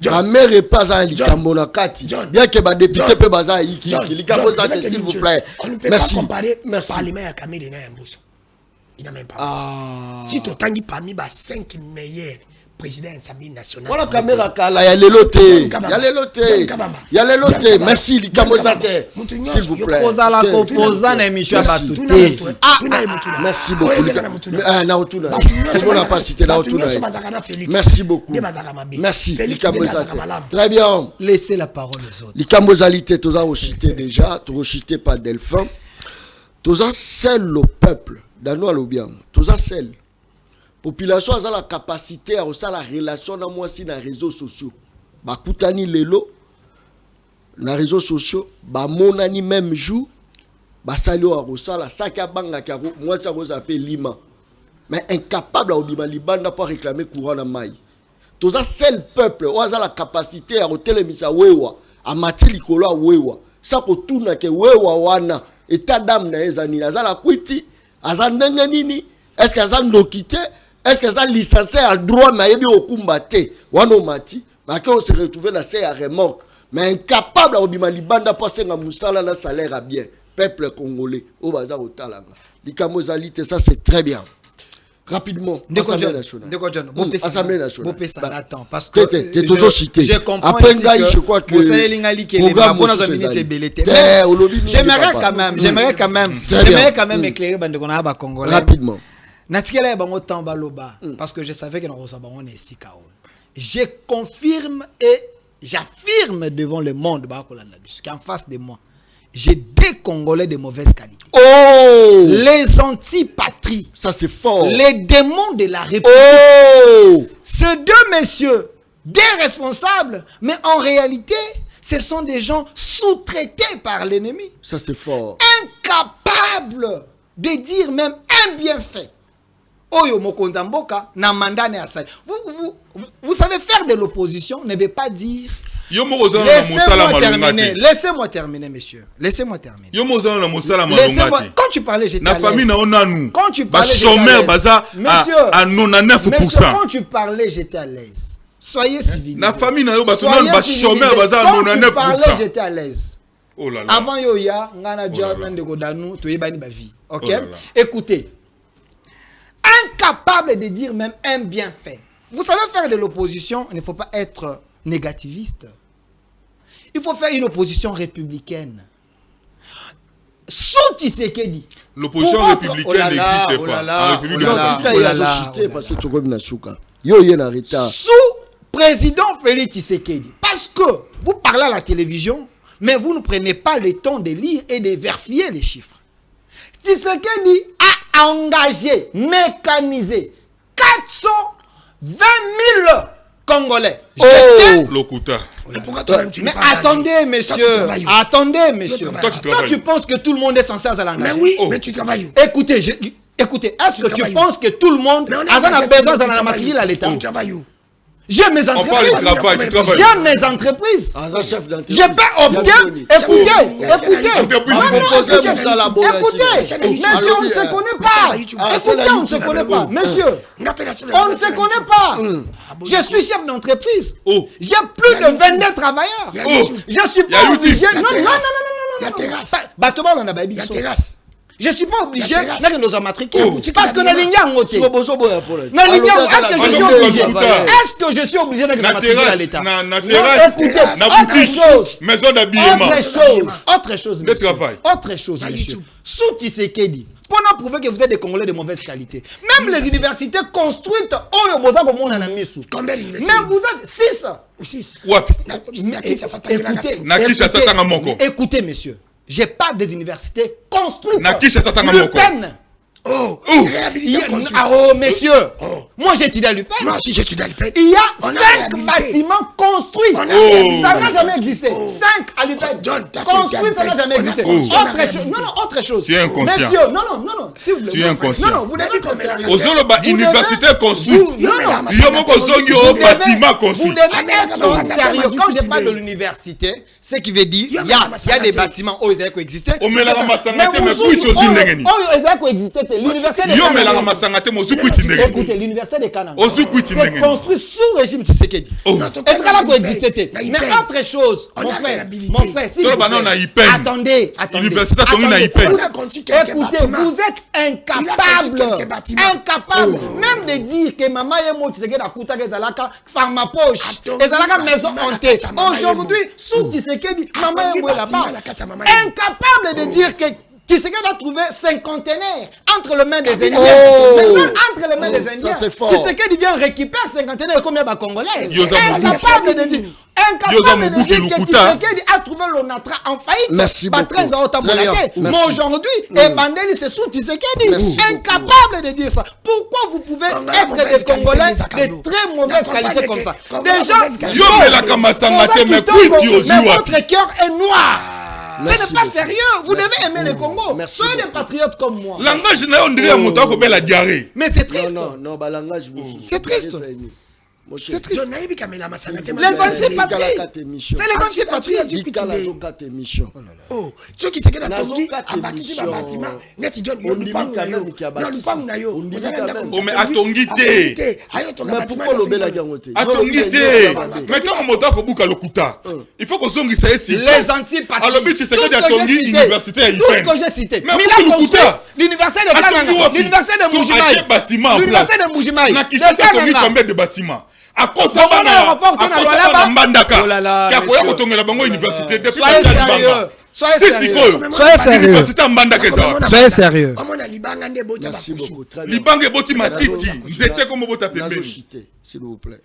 John la mère est pas à likambo na kati. Bien que ba député peut baza iki likambo ça s'il vous plaît. On ne peut pas comparer parlement à Cameroun et Mbosso. Il n'a même pas. Si tu tangi parmi les 5 meilleurs présidents de l'Assemblée nationale. Voilà caméra kala ya leloté. Ya leloté. Ya leloté. Merci likambo zate. S'il vous plaît. Opposant la opposant na émission Batuté. Merci beaucoup. Na otuna. On n'a pas cité la otuna. Merci beaucoup. Merci likambo zate. Très bien. Laissez la parole aux autres. Likambo zalité toza ochité déjà, to ochité par Delphin. Toza seul le peuple. Dano alobiam. Toza seul. Population a la capacité à faire la relation dans moi si dans les réseaux sociaux. Bakutani lelo na réseaux sociaux, ba monani même jour, ba salio a rosala saka banga ka moi ça vous appelle lima. Mais incapable à obima libanda pour réclamer courant na mai. Tous ça seul peuple ou a la capacité à hôtel misa wewa, à mati likolo a wewa. Ça ko tuna ke wewa wana état d'âme na ezani na la kwiti, azandenge nini? Est-ce que ça nous quitte? Est-ce que ça licencié à droit mais il au kumbate wano mati mais quand on se retrouve dans ces remorque mais incapable à obima libanda passer na musala na salaire à bien peuple congolais au bazar au talanga likamozalité ça c'est très bien rapidement Assemblée nationale Assemblée nationale attends parce que tu es toujours cité je comprends après je crois que j'aimerais quand même éclairer bande qu'on a congolais rapidement. Natikela bango tamba loba parce que je savais que dans Rosabango est ici kao. Je confirme et j'affirme devant le monde qu'en face de moi, j'ai des Congolais de mauvaise qualité. Oh! Les antipatries. Ça c'est fort. Les démons de la République. Oh! Ces deux messieurs, des responsables, mais en réalité, ce sont des gens sous-traités par l'ennemi. Ça c'est fort. Incapables de dire même un bienfait. Oyo mokonza mboka na mandane asali. Vous savez faire de l'opposition ne veut pas dire. Laissez-moi terminer, monsieur. Laissez-moi terminer. Quand tu parlais, j'étais à l'aise. Quand tu parlais, monsieur, quand tu parlais, j'étais à l'aise. Soyez civilisés. Quand tu parlais, j'étais à l'aise. Avant yoya, ngana job nande godanu, to yebani ba vie. OK? Écoutez. Incapable de dire même un bienfait. Vous savez faire de l'opposition, il ne faut pas être négativiste. Il faut faire une opposition républicaine. Sous Tshisekedi. L'opposition républicaine n'existe pas. Sous président Félix Tshisekedi. Parce que vous parlez à la télévision, mais vous ne prenez pas le temps de lire et de vérifier les chiffres. Tshisekedi a engagé, mécanisé 420 000 Congolais. Lokuta. Mais pourquoi toi-même tu Mais n'es pas engagé? attendez, monsieur. travailles où? Attendez, monsieur. Toi, tu Toi, travailles tu où? penses que tout le monde est censé aller Mais l'engager? oui, Oh. mais tu travailles où? Écoutez, est-ce que tu travailles où? penses que tout le monde Mais on est a engagé, besoin tu dans la travailles matrice où? à l'État? Tu travailles où? J'ai mes On parle de entreprises. travail, tu travailles. J'ai mes entreprises. Un chef d'entreprise. J'ai pas opté. Écoutez, écoutez. Non, non, écoutez. Monsieur, on ne se connaît pas. Écoutez, on ne se connaît pas. Monsieur, on ne se connaît pas. Je suis chef d'entreprise. Oh. J'ai plus de 22 travailleurs. Oh. Je suis Il y a pas YouTube. obligé. Non, non, non, non, Il y a non, non, non. terrasse. Bateau, on a baby. La terrasse. Je suis pas obligé La terrasse. d'aller dans un matricule. Oh. Parce que la ligne a monté. Est-ce Est-ce que je suis obligé? Est-ce que je suis obligé d'aller dans un Na matricule à terrasse, l'État? na Non, terrasse, écoutez, na autre boutique, chose. maison d'habillement. Autre chose, Le monsieur. travail. Autre chose, monsieur. YouTube. Sous Tshisekedi, pour nous prouver que vous êtes des Congolais de mauvaise qualité. Même les universités construites, on a besoin de Missou. Combien d'universités? Mais vous êtes 6. Ou 6. Wapi. Écoutez, monsieur, j'ai pas des universités construites. Nakisha Satanga Le Moko. Pen. Oh, réhabilité construite. Ah, oh, messieurs, Oh. moi j'ai étudié à l'UPEN. Moi aussi j'ai étudié à l'UPEN. Il y a On a 5 réhabilité. bâtiments construits. On a réhabilité. Ça n'a jamais existé. Oh. 5 à l'UPEN. John, t'as Construits, fait ça n'a jamais on a existé. construit, on a Autre chose. réhabilité. Non, non, autre chose. Tu es inconscient. Messieurs, non, non, non, non. S'il vous plaît. Tu es inconscient. Non, non, vous devez être sérieux. Ozoloba Vous devez- université construite. vous- Non, non. Yo moko zongi Vous au devez- bâtiment Vous construit. devez être sérieux. Quand je parle de l'université, ce qui veut dire, il y a des bâtiments où ils avaient coexisté. Au Melanga Masangate, mais vous- puis sur Zindengeni. Oh, ils avaient coexisté. L'université de Yo melanga Kananga. masangate mozuku itindenge. Écoutez, l'université de Kananga, Ozuku c'est itindenge. construit sous régime Tshisekedi. Oh. Est-ce qu'elle a coexisté? Na Mais Ipeng. autre chose, On mon a frère, réhabilité. mon frère, s'il Toi, vous bah, non, plaît. on a Ipeng. Attendez. Université, on a Attendez. Ipeng. On a construit quelques Écoutez, bâtiments. vous êtes Il a construit incapable, quelques bâtiments. incapable, même de dire que maman est morte, Tshisekedi a coûté Ezalaka, farma poche, Attends, Ezalaka maison bâtiment, hantée. la maman est Aujourd'hui, morte. sous Tshisekedi, maman est Attends, morte là-bas. bâtiment, la maman est morte. Incapable de dire que Tshisekedi a trouvé 5 conteneurs entre les mains des Indiens. Oh. Maintenant, entre les mains des Ça, Indiens, c'est fort. Tshisekedi vient récupérer 5 conteneurs comme il y a Congolais. Yoza Incapable de dire. Yoza Incapable de Mobutu dire que Lukuta. Tshisekedi a trouvé l'ONATRA en faillite. Merci beaucoup. Très en Très bien. Mais Merci. aujourd'hui, Ebandeli c'est sous Tshisekedi. Merci Incapable de dire ça. Pourquoi vous pouvez être des Congolais de très mauvaise qualité comme ça? Déjà, Yo melaka masangate mais kuiti mais ozuwa. votre cœur est noir. Ce Merci n'est pas beaucoup. sérieux. Vous Merci devez aimer le beaucoup. Congo. Merci Soyez des beaucoup. patriotes comme moi. Langage na yo ndire moto akobela diarrhée. Mais c'est triste. Non, non, non, langage. C'est triste. C'est triste. John nayebi kamela masangate. Les antipatries. C'est les antipatries. Oh, soki tseke na Nazo tongi kata abakisi émission. babatima neti John On yo dit lupangu na quand yo même qu'il y a na bâtisse. lupangu na yo On dit ozala quand ndako même. Oh, mais atongi te. ayo tonga Mais batima pourquoi lobela yango te? atongi te mais ntango moto akobuka lokuta il faut kozongisa ye sika Les antipatries. alobi Tshisekedi Tout ce que atongi j'ai cité. université ya Tout ce Ipeng que j'ai cité. Mais Mais pourquoi il a construit Lokuta? l'université de Atongi Kananga, wapi? l'université de To Mbujimaï, acheter bâtiment en l'université place. de Mbujimaï, na de Kinshasa atongi Kananga. combien de bâtiments Bango na aéroport, tona Lualaba. na mbandaka Oh là là, ya koya monsieur. kotongela bango université depuis Soyez Kati ya sérieux. Libanga. Soyez Si sérieux. sikoyo Soyez sérieux. université ya mbandaka ezala Soyez sérieux. omona libanga nde bota Merci bakusu beaucoup. Très bien. libanga eboti matiti nzete komobota Nazo pembeni chité, s'il vous plaît.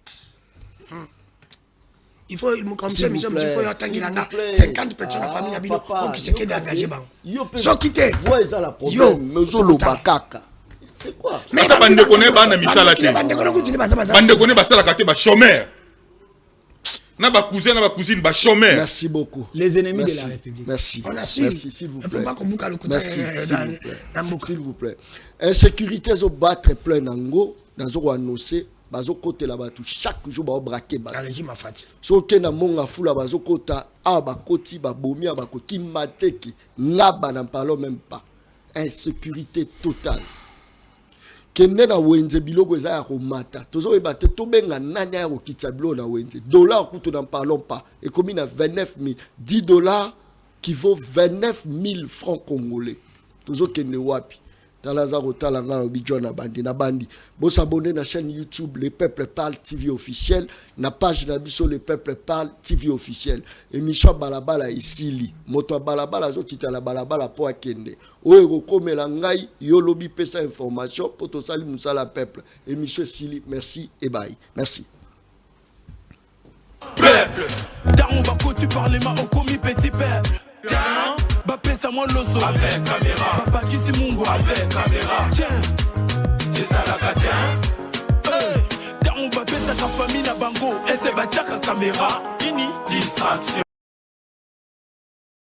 il faut comme ça mission il faut yatangilanga S'il vous plaît. 50 personnes na famille na bino Papa, oki seke yo d'engager bango Yo pe- soki te Voi eza la Yo. problème. Mais ozoloba kaka. C'est quoi? ata bandeko na ye baa na misala te bandeko nokutini baza baza bandeko ne basalaka te bachomere na bacousin na bacousine bachomere Merci beaucoup. Les ennemis de Merci. la République. Merci. on a su Merci, s'il vous il faut plaît. pas kobuka lokuta Merci, s'il vous plaît. na mboka S'il vous plaît. Insécurité ezobattre plein nango nazokoannonce bazokotela bato chaque jour baobrake na bato régime afati soki na monga fula bazokota awa bakoti babomi awa bakokima teki ngaba na parlons même pas. Insécurité totale. Kende na wenze biloko eza ya komata tozoyeba te tobenga nani ya kokitisa biloko na wenze dollar kutu n'en parlons pas ekomi na 29 000 10 dollars qui vaut 29 000 francs congolais tozokende wapi talaza kotala nga na bijo na bandi bosabone na chaîne YouTube Le Peuple Parle TV officiel na page na biso Le Peuple Parle TV officiel émission balabala isili moto balabala azokita la balabala po akende oyo kokomela ngai yo lobi pesa information po tosali musala peuple émission sili merci et bye merci. Peuple, Daron Bako, tu parles ma au commis petit peuple. bapesa moi loso avec caméra babakisi mungu avec caméra tiens ezalaka te ntango bapesaka famille na bango ese batiaka caméra ini distraction